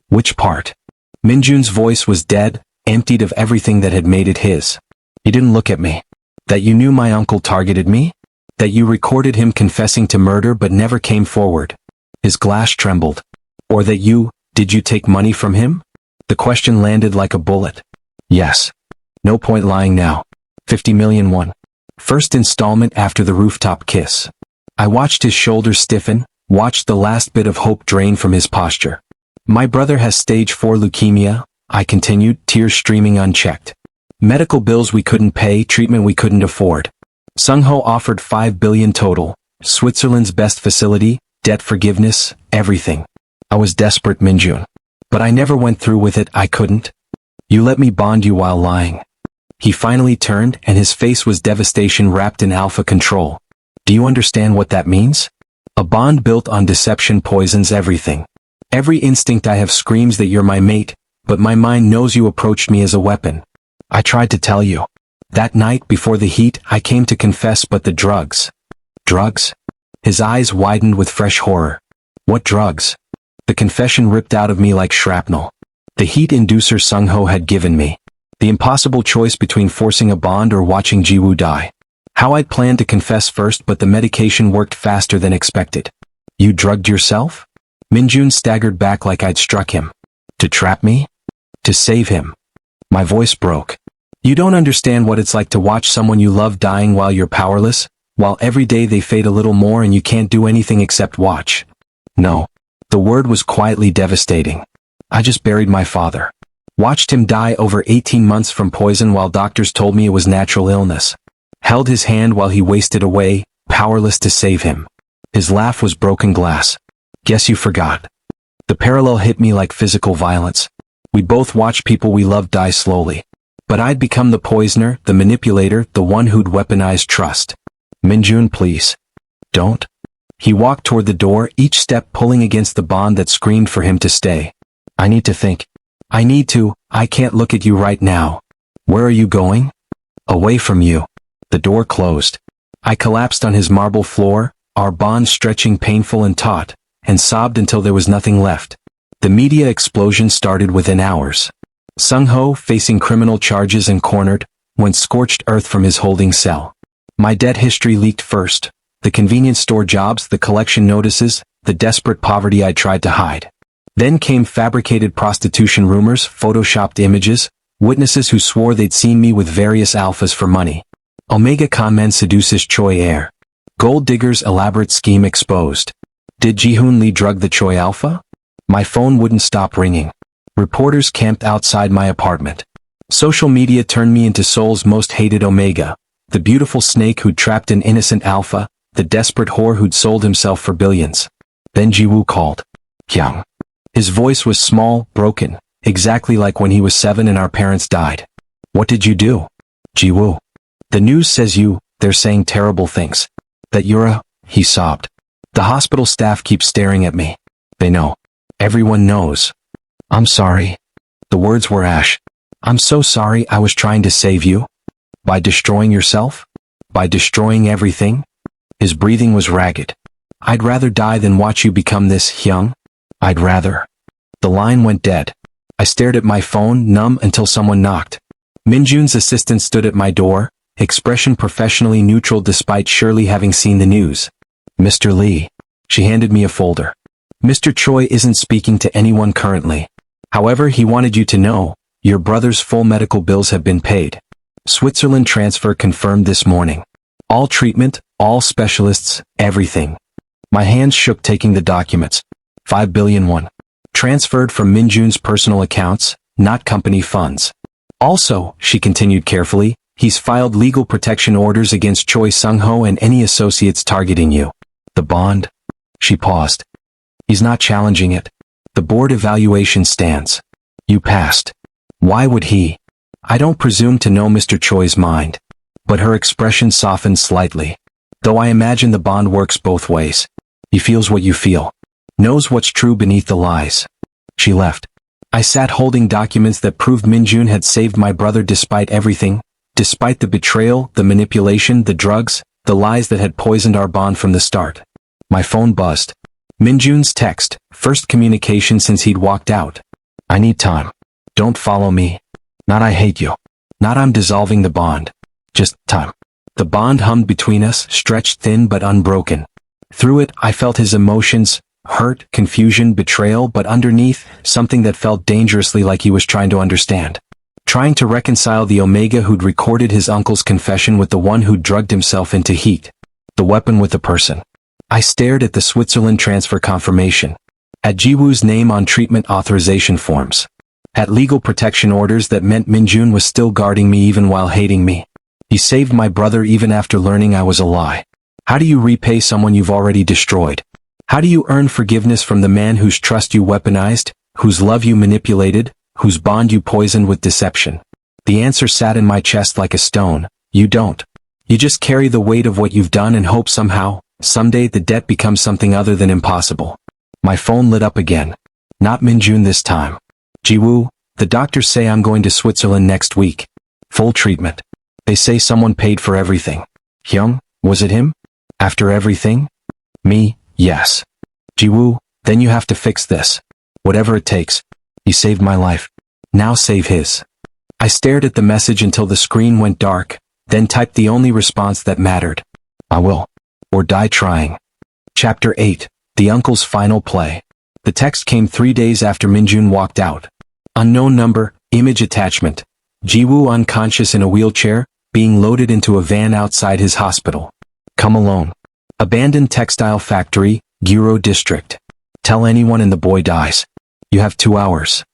Which part? Min-jun's voice was dead, emptied of everything that had made it his. You didn't look at me. That you knew my uncle targeted me? That you recorded him confessing to murder but never came forward? His glass trembled. Or that did you take money from him? The question landed like a bullet. Yes. No point lying now. 50 million won. First installment after the rooftop kiss. I watched his shoulders stiffen, watched the last bit of hope drain from his posture. My brother has stage 4 leukemia, I continued, tears streaming unchecked. Medical bills we couldn't pay, treatment we couldn't afford. Sung-ho offered 5 billion total, Switzerland's best facility, debt forgiveness, everything. I was desperate, Min-jun. But I never went through with it, I couldn't. You let me bond you while lying. He finally turned, and his face was devastation wrapped in alpha control. Do you understand what that means? A bond built on deception poisons everything. Every instinct I have screams that you're my mate, but my mind knows you approached me as a weapon. I tried to tell you. That night before the heat, I came to confess, but the drugs. Drugs? His eyes widened with fresh horror. What drugs? The confession ripped out of me like shrapnel. The heat inducer Sung-ho had given me. The impossible choice between forcing a bond or watching Ji-woo die. How I'd planned to confess first, but the medication worked faster than expected. You drugged yourself? Min-jun staggered back like I'd struck him. To trap me? To save him. My voice broke. You don't understand what it's like to watch someone you love dying while you're powerless, while every day they fade a little more and you can't do anything except watch. No. The word was quietly devastating. I just buried my father. Watched him die over 18 months from poison while doctors told me it was natural illness. Held his hand while he wasted away, powerless to save him. His laugh was broken glass. Guess you forgot. The parallel hit me like physical violence. We both watched people we loved die slowly. But I'd become the poisoner, the manipulator, the one who'd weaponized trust. Min-jun, please. Don't. He walked toward the door, each step pulling against the bond that screamed for him to stay. I need to think. I can't look at you right now. Where are you going? Away from you. The door closed. I collapsed on his marble floor, our bond stretching painful and taut, and sobbed until there was nothing left. The media explosion started within hours. Sung-ho, facing criminal charges and cornered, went scorched earth from his holding cell. My debt history leaked first. The convenience store jobs, the collection notices, the desperate poverty I tried to hide. Then came fabricated prostitution rumors, photoshopped images, witnesses who swore they'd seen me with various alphas for money. Omega conman seduces Choi heir. Gold diggers' elaborate scheme exposed. Did Ji-hoon Lee drug the Choi alpha? My phone wouldn't stop ringing. Reporters camped outside my apartment. Social media turned me into Seoul's most hated Omega, the beautiful snake who'd trapped an innocent alpha, the desperate whore who'd sold himself for billions. Then Ji-woo called. Hyung. His voice was small, broken, exactly like when he was 7 and our parents died. What did you do? Ji-woo. The news says they're saying terrible things. That you're he sobbed. The hospital staff keeps staring at me. They know. Everyone knows. I'm sorry. The words were ash. I'm so sorry. I was trying to save you. By destroying yourself? By destroying everything? His breathing was ragged. I'd rather die than watch you become this, Hyung. I'd rather. The line went dead. I stared at my phone, numb, until someone knocked. Min-jun's assistant stood at my door, expression professionally neutral despite surely having seen the news. Mr. Lee. She handed me a folder. Mr. Choi isn't speaking to anyone currently. However, he wanted you to know, your brother's full medical bills have been paid. Switzerland transfer confirmed this morning. All treatment, all specialists, everything. My hands shook taking the documents. 5 billion won. Transferred from Min-jun's personal accounts, not company funds. Also, she continued carefully, he's filed legal protection orders against Choi Sung-ho and any associates targeting you. The bond? She paused. He's not challenging it. The board evaluation stands. You passed. Why would he? I don't presume to know Mr. Choi's mind. But her expression softened slightly. Though I imagine the bond works both ways. He feels what you feel. Knows what's true beneath the lies. She left. I sat holding documents that proved Min-jun had saved my brother despite everything, despite the betrayal, the manipulation, the drugs, the lies that had poisoned our bond from the start. My phone buzzed. Min-jun's text, first communication since he'd walked out. I need time. Don't follow me. Not I hate you. Not I'm dissolving the bond. Just time. The bond hummed between us, stretched thin but unbroken. Through it, I felt his emotions, hurt, confusion, betrayal, but underneath, something that felt dangerously like he was trying to understand. Trying to reconcile the Omega who'd recorded his uncle's confession with the one who'd drugged himself into heat. The weapon with the person. I stared at the Switzerland transfer confirmation. At Ji-woo's name on treatment authorization forms. At legal protection orders that meant Min-jun was still guarding me even while hating me. He saved my brother even after learning I was a lie. How do you repay someone you've already destroyed? How do you earn forgiveness from the man whose trust you weaponized, whose love you manipulated, whose bond you poisoned with deception? The answer sat in my chest like a stone. You don't. You just carry the weight of what you've done and hope somehow, someday the debt becomes something other than impossible. My phone lit up again. Not Min-jun this time. Ji-woo, The doctors say I'm going to Switzerland next week. Full treatment. They say someone paid for everything. Hyung, was it him? After everything? Me, yes. Ji-woo, then you have to fix this. Whatever it takes. He saved my life. Now save his. I stared at the message until the screen went dark, then typed the only response that mattered. I will. Or die trying. Chapter 8. The Uncle's Final Play. The text came 3 days after Min-jun walked out. Unknown number, image attachment. Ji-woo unconscious in a wheelchair, being loaded into a van outside his hospital. Come alone. Abandoned textile factory, Guro district. Tell anyone and the boy dies. You have 2 hours.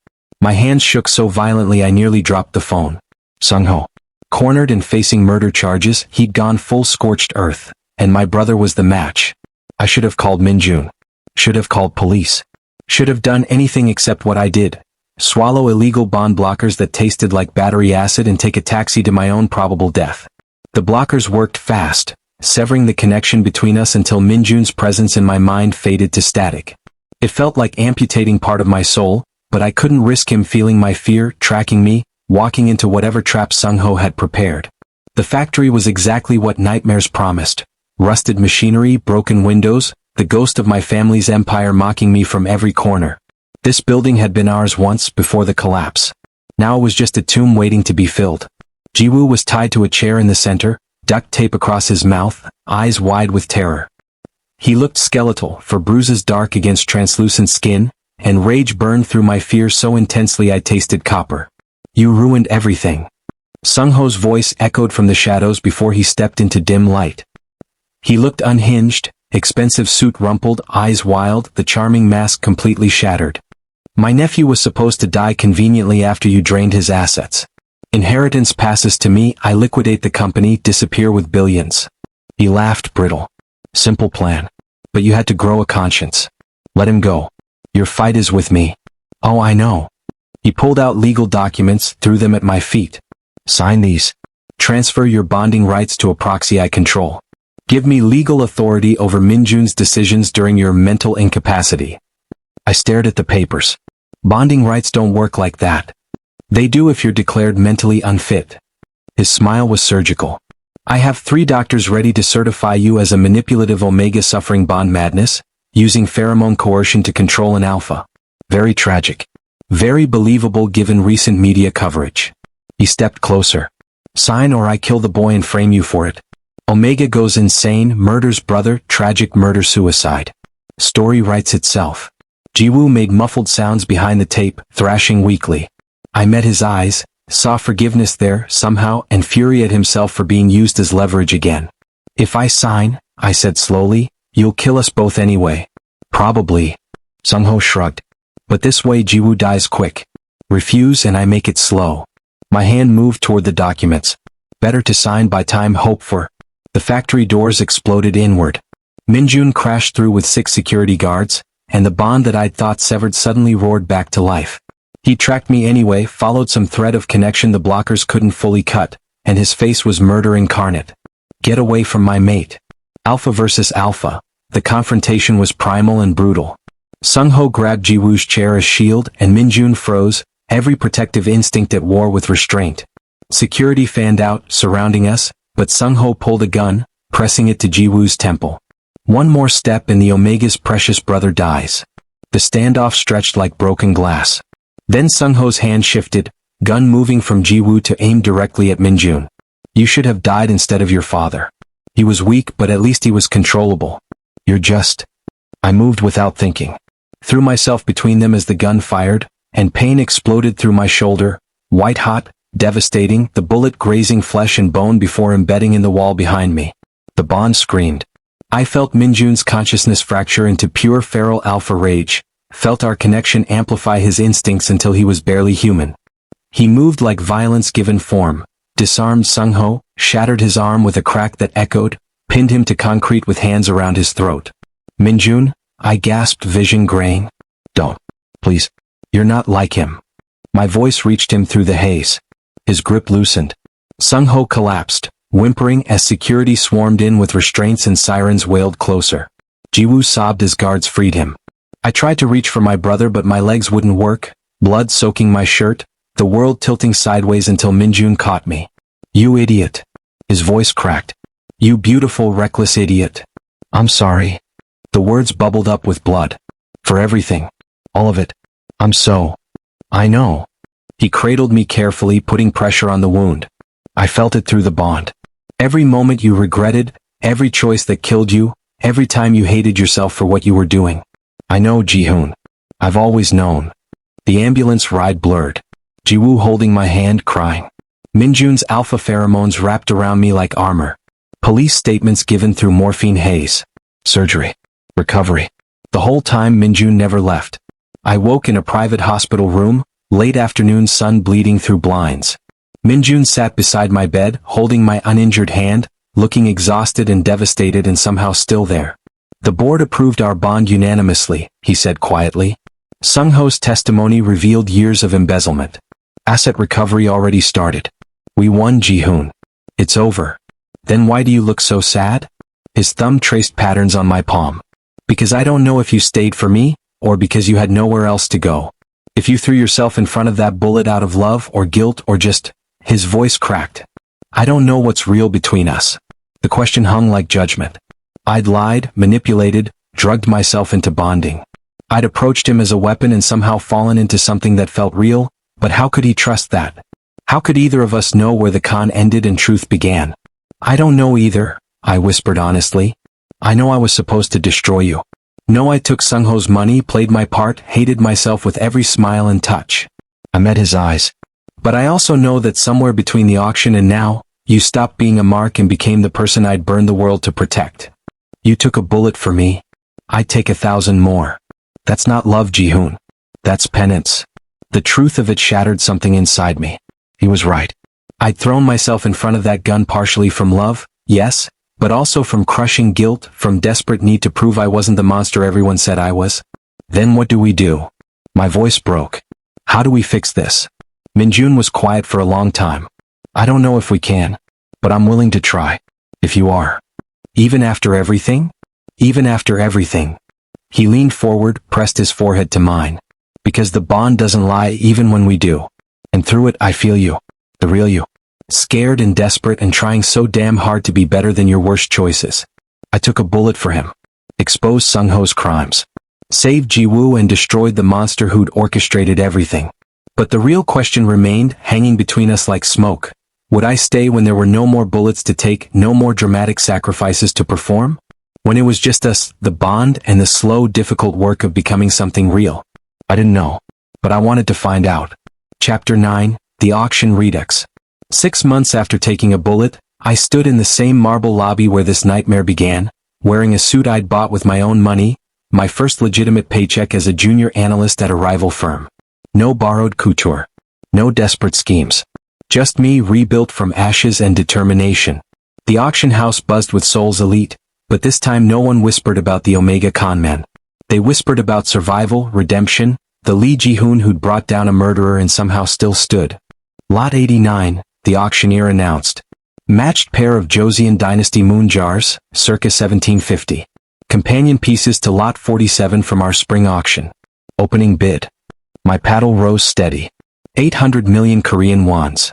My hands shook so violently I nearly dropped the phone. Sung-ho. Cornered and facing murder charges, he'd gone full scorched earth, and my brother was the match. I should have called Min-jun. Should have called police. Should have done anything except what I did. Swallow illegal bond blockers that tasted like battery acid and take a taxi to my own probable death. The blockers worked fast, severing the connection between us until Min-jun's presence in my mind faded to static. It felt like amputating part of my soul, but I couldn't risk him feeling my fear, tracking me, walking into whatever trap Sung-ho had prepared. The factory was exactly what nightmares promised. Rusted machinery, broken windows, the ghost of my family's empire mocking me from every corner. This building had been ours once before the collapse. Now it was just a tomb waiting to be filled. Ji-woo was tied to a chair in the center, duct tape across his mouth, eyes wide with terror. He looked skeletal, for bruises dark against translucent skin, and rage burned through my fear so intensely I tasted copper. You ruined everything. Sung-ho's voice echoed from the shadows before he stepped into dim light. He looked unhinged, expensive suit rumpled, eyes wild, the charming mask completely shattered. My nephew was supposed to die conveniently after you drained his assets. Inheritance passes to me, I liquidate the company, disappear with billions. He laughed brittle. Simple plan. But you had to grow a conscience. Let him go. Your fight is with me. Oh, I know. He pulled out legal documents, threw them at my feet. Sign these. Transfer your bonding rights to a proxy I control. Give me legal authority over Min-jun's decisions during your mental incapacity. I stared at the papers. Bonding rights don't work like that. They do if you're declared mentally unfit. His smile was surgical. I have 3 doctors ready to certify you as a manipulative omega suffering bond madness, using pheromone coercion to control an alpha. Very tragic. Very believable given recent media coverage. He stepped closer. Sign or I kill the boy and frame you for it. Omega goes insane, murders brother, tragic murder-suicide. Story writes itself. Ji-woo made muffled sounds behind the tape, thrashing weakly. I met his eyes, saw forgiveness there, somehow, and fury at himself for being used as leverage again. If I sign, I said slowly, you'll kill us both anyway. Probably. Sung-ho shrugged. But this way Ji-woo dies quick. Refuse and I make it slow. My hand moved toward the documents. Better to sign by time hope for. The factory doors exploded inward. Min-jun crashed through with 6 security guards, and the bond that I'd thought severed suddenly roared back to life. He tracked me anyway, followed some thread of connection the blockers couldn't fully cut, and his face was murder incarnate. Get away from my mate. Alpha versus alpha. The confrontation was primal and brutal. Sung-ho grabbed Ji-woo's chair as shield, and Min-jun froze, every protective instinct at war with restraint. Security fanned out, surrounding us, but Sung-ho pulled a gun, pressing it to Ji-woo's temple. One more step and the Omega's precious brother dies. The standoff stretched like broken glass. Then Sung-ho's hand shifted, gun moving from Ji-woo to aim directly at Min-jun. You should have died instead of your father. He was weak, but at least he was controllable. You're just... I moved without thinking. Threw myself between them as the gun fired, and pain exploded through my shoulder, white-hot, devastating, the bullet grazing flesh and bone before embedding in the wall behind me. The bond screamed. I felt Min-jun's consciousness fracture into pure feral alpha rage, felt our connection amplify his instincts until he was barely human. He moved like violence given form, disarmed Sung-ho, shattered his arm with a crack that echoed, pinned him to concrete with hands around his throat. Min-jun, I gasped, vision graying. Don't. Please. You're not like him. My voice reached him through the haze. His grip loosened. Sung-ho collapsed, whimpering as security swarmed in with restraints and sirens wailed closer. Ji-woo sobbed as guards freed him. I tried to reach for my brother but my legs wouldn't work, blood soaking my shirt, the world tilting sideways until Min-jun caught me. "You idiot." His voice cracked. "You beautiful, reckless idiot. I'm sorry." The words bubbled up with blood. "For everything. All of it. I'm so. I know." He cradled me carefully, putting pressure on the wound. I felt it through the bond. Every moment you regretted, every choice that killed you, every time you hated yourself for what you were doing. "I know, Ji-hoon. I've always known." The ambulance ride blurred. Ji-woo holding my hand, crying. Min-jun's alpha pheromones wrapped around me like armor. Police statements given through morphine haze. Surgery. Recovery. The whole time Min-jun never left. I woke in a private hospital room, late afternoon sun bleeding through blinds. Min-jun sat beside my bed, holding my uninjured hand, looking exhausted and devastated and somehow still there. "The board approved our bond unanimously," he said quietly. Sung-ho's testimony revealed years of embezzlement. Asset recovery already started. "We won, Ji-hoon. It's over." "Then why do you look so sad?" His thumb traced patterns on my palm. "Because I don't know if you stayed for me, or because you had nowhere else to go. If you threw yourself in front of that bullet out of love or guilt or just—" His voice cracked. "I don't know what's real between us." The question hung like judgment. I'd lied, manipulated, drugged myself into bonding. I'd approached him as a weapon and somehow fallen into something that felt real, but how could he trust that? How could either of us know where the con ended and truth began? "I don't know either," I whispered honestly. "I know I was supposed to destroy you. No, I took Sung-ho's money, played my part, hated myself with every smile and touch." I met his eyes. "But I also know that somewhere between the auction and now, you stopped being a mark and became the person I'd burn the world to protect. You took a bullet for me. I'd take 1,000 more. That's not love, Ji-hoon. That's penance." The truth of it shattered something inside me. He was right. I'd thrown myself in front of that gun partially from love, yes, but also from crushing guilt, from desperate need to prove I wasn't the monster everyone said I was. "Then what do we do?" My voice broke. "How do we fix this?" Min-jun was quiet for a long time. "I don't know if we can, but I'm willing to try. If you are." "Even after everything?" "Even after everything." He leaned forward, pressed his forehead to mine. "Because the bond doesn't lie even when we do. And through it I feel you. The real you. Scared and desperate and trying so damn hard to be better than your worst choices." I took a bullet for him. Exposed Sung-ho's crimes. Saved Ji-woo and destroyed the monster who'd orchestrated everything. But the real question remained, hanging between us like smoke. Would I stay when there were no more bullets to take, no more dramatic sacrifices to perform? When it was just us, the bond, and the slow, difficult work of becoming something real? I didn't know. But I wanted to find out. Chapter 9, The Auction Redux. 6 months after taking a bullet, I stood in the same marble lobby where this nightmare began, wearing a suit I'd bought with my own money, my first legitimate paycheck as a junior analyst at a rival firm. No borrowed couture. No desperate schemes. Just me rebuilt from ashes and determination. The auction house buzzed with Seoul's elite, but this time no one whispered about the Omega conman. They whispered about survival, redemption, the Lee Ji-hoon who'd brought down a murderer and somehow still stood. Lot 89, the auctioneer announced. Matched pair of Joseon Dynasty moon jars, circa 1750. Companion pieces to Lot 47 from our spring auction. Opening bid. My paddle rose steady. 800 million Korean wons.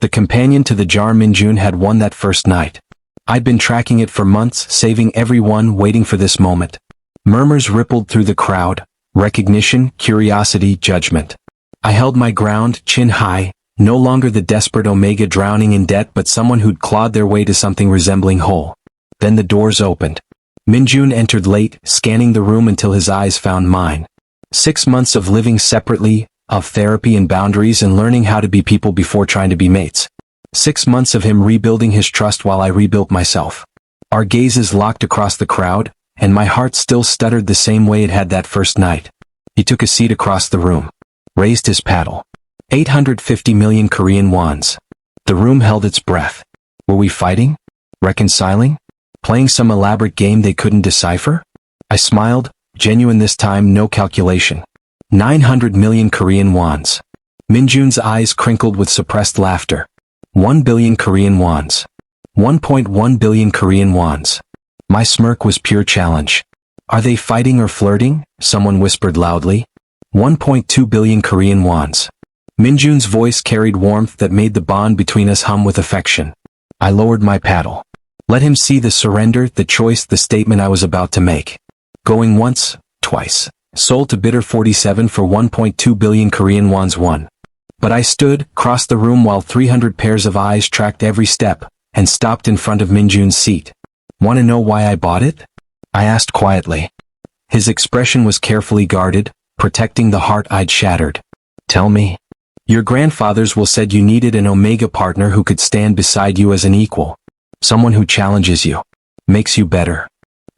The companion to the jar Min-jun had won that first night. I'd been tracking it for months, saving every one, waiting for this moment. Murmurs rippled through the crowd. Recognition, curiosity, judgment. I held my ground, chin high, no longer the desperate Omega drowning in debt but someone who'd clawed their way to something resembling whole. Then the doors opened. Min-jun entered late, scanning the room until his eyes found mine. 6 months of living separately, of therapy and boundaries and learning how to be people before trying to be mates. 6 months of him rebuilding his trust while I rebuilt myself. Our gazes locked across the crowd, and my heart still stuttered the same way it had that first night. He took a seat across the room. Raised his paddle. 850 million Korean wons. The room held its breath. Were we fighting? Reconciling? Playing some elaborate game they couldn't decipher? I smiled, genuine this time, no calculation. 900 million Korean wons. Min-jun's eyes crinkled with suppressed laughter. 1 billion Korean wons. 1.1 billion Korean wons. My smirk was pure challenge. Are they fighting or flirting? Someone whispered loudly. 1.2 billion Korean wons. Min-jun's voice carried warmth that made the bond between us hum with affection. I lowered my paddle. Let him see the surrender, the choice, the statement I was about to make. Going once, twice. Sold to bidder 47 for 1.2 billion Korean wons won. But I stood, crossed the room while 300 pairs of eyes tracked every step, and stopped in front of Min-jun's seat. Want to know why I bought it? I asked quietly. His expression was carefully guarded, protecting the heart I'd shattered. Tell me. Your grandfathers will said you needed an Omega partner who could stand beside you as an equal. Someone who challenges you. Makes you better.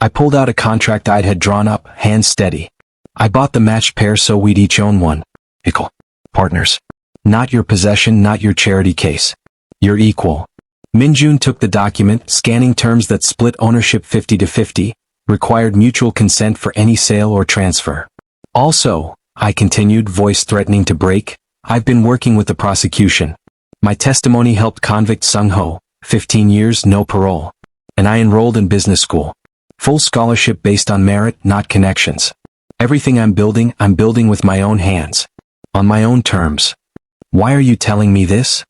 I pulled out a contract I'd had drawn up, hands steady. I bought the matched pair so we'd each own one. Equal. Partners. Not your possession, not your charity case. Your equal. Min-jun took the document, scanning terms that split ownership 50-50, required mutual consent for any sale or transfer. Also, I continued, voice threatening to break, I've been working with the prosecution. My testimony helped convict Sung-ho, 15 years, no parole. And I enrolled in business school. Full scholarship based on merit, not connections. Everything I'm building with my own hands. On my own terms. Why are you telling me this?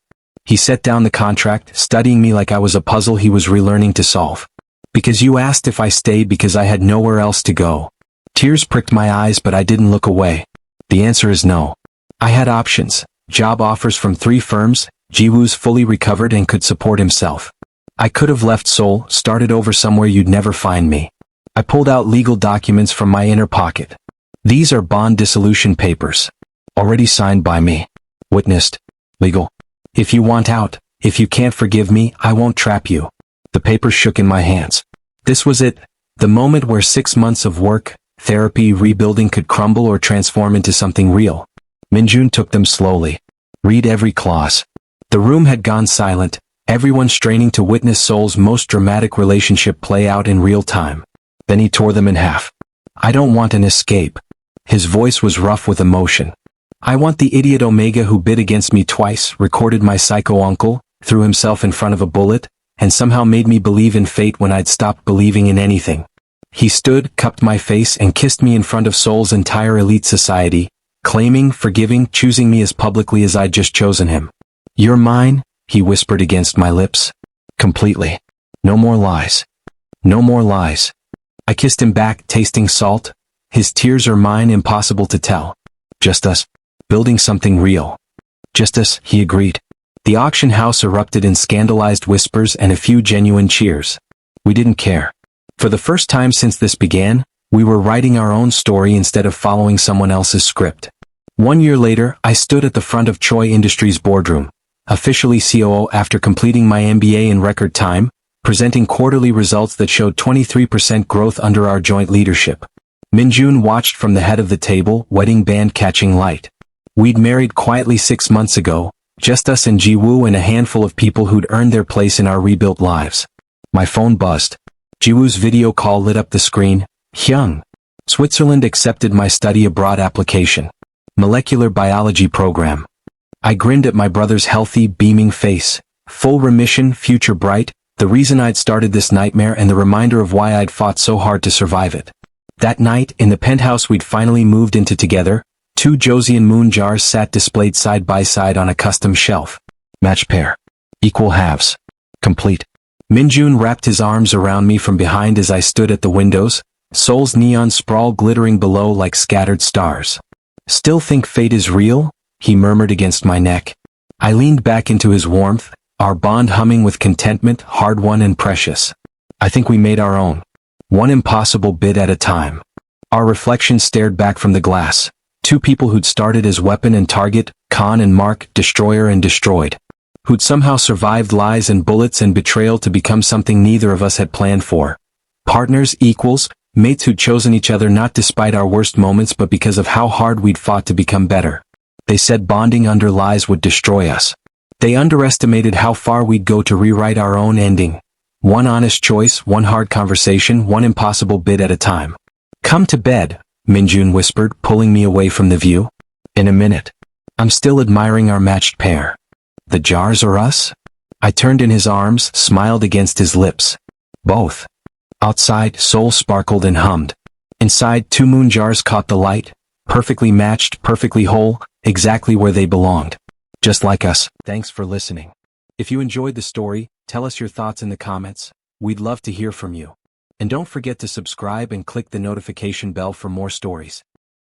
He set down the contract, studying me like I was a puzzle he was relearning to solve. Because you asked if I stayed because I had nowhere else to go. Tears pricked my eyes but I didn't look away. The answer is no. I had options, job offers from 3 firms, Ji-woo's fully recovered and could support himself. I could have left Seoul, started over somewhere you'd never find me. I pulled out legal documents from my inner pocket. These are bond dissolution papers. Already signed by me. Witnessed. Legal. If you want out, if you can't forgive me, I won't trap you. The papers shook in my hands. This was it, the moment where 6 months of work, therapy, rebuilding could crumble or transform into something real. Min-jun took them slowly. Read every clause. The room had gone silent, everyone straining to witness Seoul's most dramatic relationship play out in real time. Then he tore them in half. I don't want an escape. His voice was rough with emotion. I want the idiot Omega who bid against me twice, recorded my psycho uncle, threw himself in front of a bullet, and somehow made me believe in fate when I'd stopped believing in anything. He stood, cupped my face, and kissed me in front of Seoul's entire elite society, claiming, forgiving, choosing me as publicly as I'd just chosen him. You're mine, he whispered against my lips. Completely. No more lies. No more lies. I kissed him back, tasting salt. His tears are mine, impossible to tell. Just us. Building something real. Just us, he agreed. The auction house erupted in scandalized whispers and a few genuine cheers. We didn't care. For the first time since this began, we were writing our own story instead of following someone else's script. 1 year later, I stood at the front of Choi Industries' boardroom, officially COO after completing my MBA in record time, presenting quarterly results that showed 23% growth under our joint leadership. Min-jun watched from the head of the table, wedding band catching light. We'd married quietly 6 months ago, just us and Ji-woo and a handful of people who'd earned their place in our rebuilt lives. My phone buzzed. Ji-woo's video call lit up the screen. Hyung. Switzerland accepted my study abroad application. Molecular biology program. I grinned at my brother's healthy, beaming face. Full remission, future bright, the reason I'd started this nightmare and the reminder of why I'd fought so hard to survive it. That night, in the penthouse we'd finally moved into together, 2 Joseon moon jars sat displayed side by side on a custom shelf. Match pair. Equal halves. Complete. Min-jun wrapped his arms around me from behind as I stood at the windows, Seoul's neon sprawl glittering below like scattered stars. Still think fate is real? He murmured against my neck. I leaned back into his warmth, our bond humming with contentment, hard-won and precious. I think we made our own. One impossible bid at a time. Our reflection stared back from the glass. 2 people who'd started as weapon and target, Khan and Mark, destroyer and destroyed. Who'd somehow survived lies and bullets and betrayal to become something neither of us had planned for. Partners, equals, mates who'd chosen each other not despite our worst moments but because of how hard we'd fought to become better. They said bonding under lies would destroy us. They underestimated how far we'd go to rewrite our own ending. One honest choice, one hard conversation, one impossible bid at a time. Come to bed, Min-jun whispered, pulling me away from the view. In a minute. I'm still admiring our matched pair. The jars or us? I turned in his arms, smiled against his lips. Both. Outside, Seoul sparkled and hummed. Inside, 2 moon jars caught the light, Perfectly matched, perfectly whole, exactly where they belonged. Just like us. Thanks for listening. If you enjoyed the story, tell us your thoughts in the comments. We'd love to hear from you. And don't forget to subscribe and click the notification bell for more stories.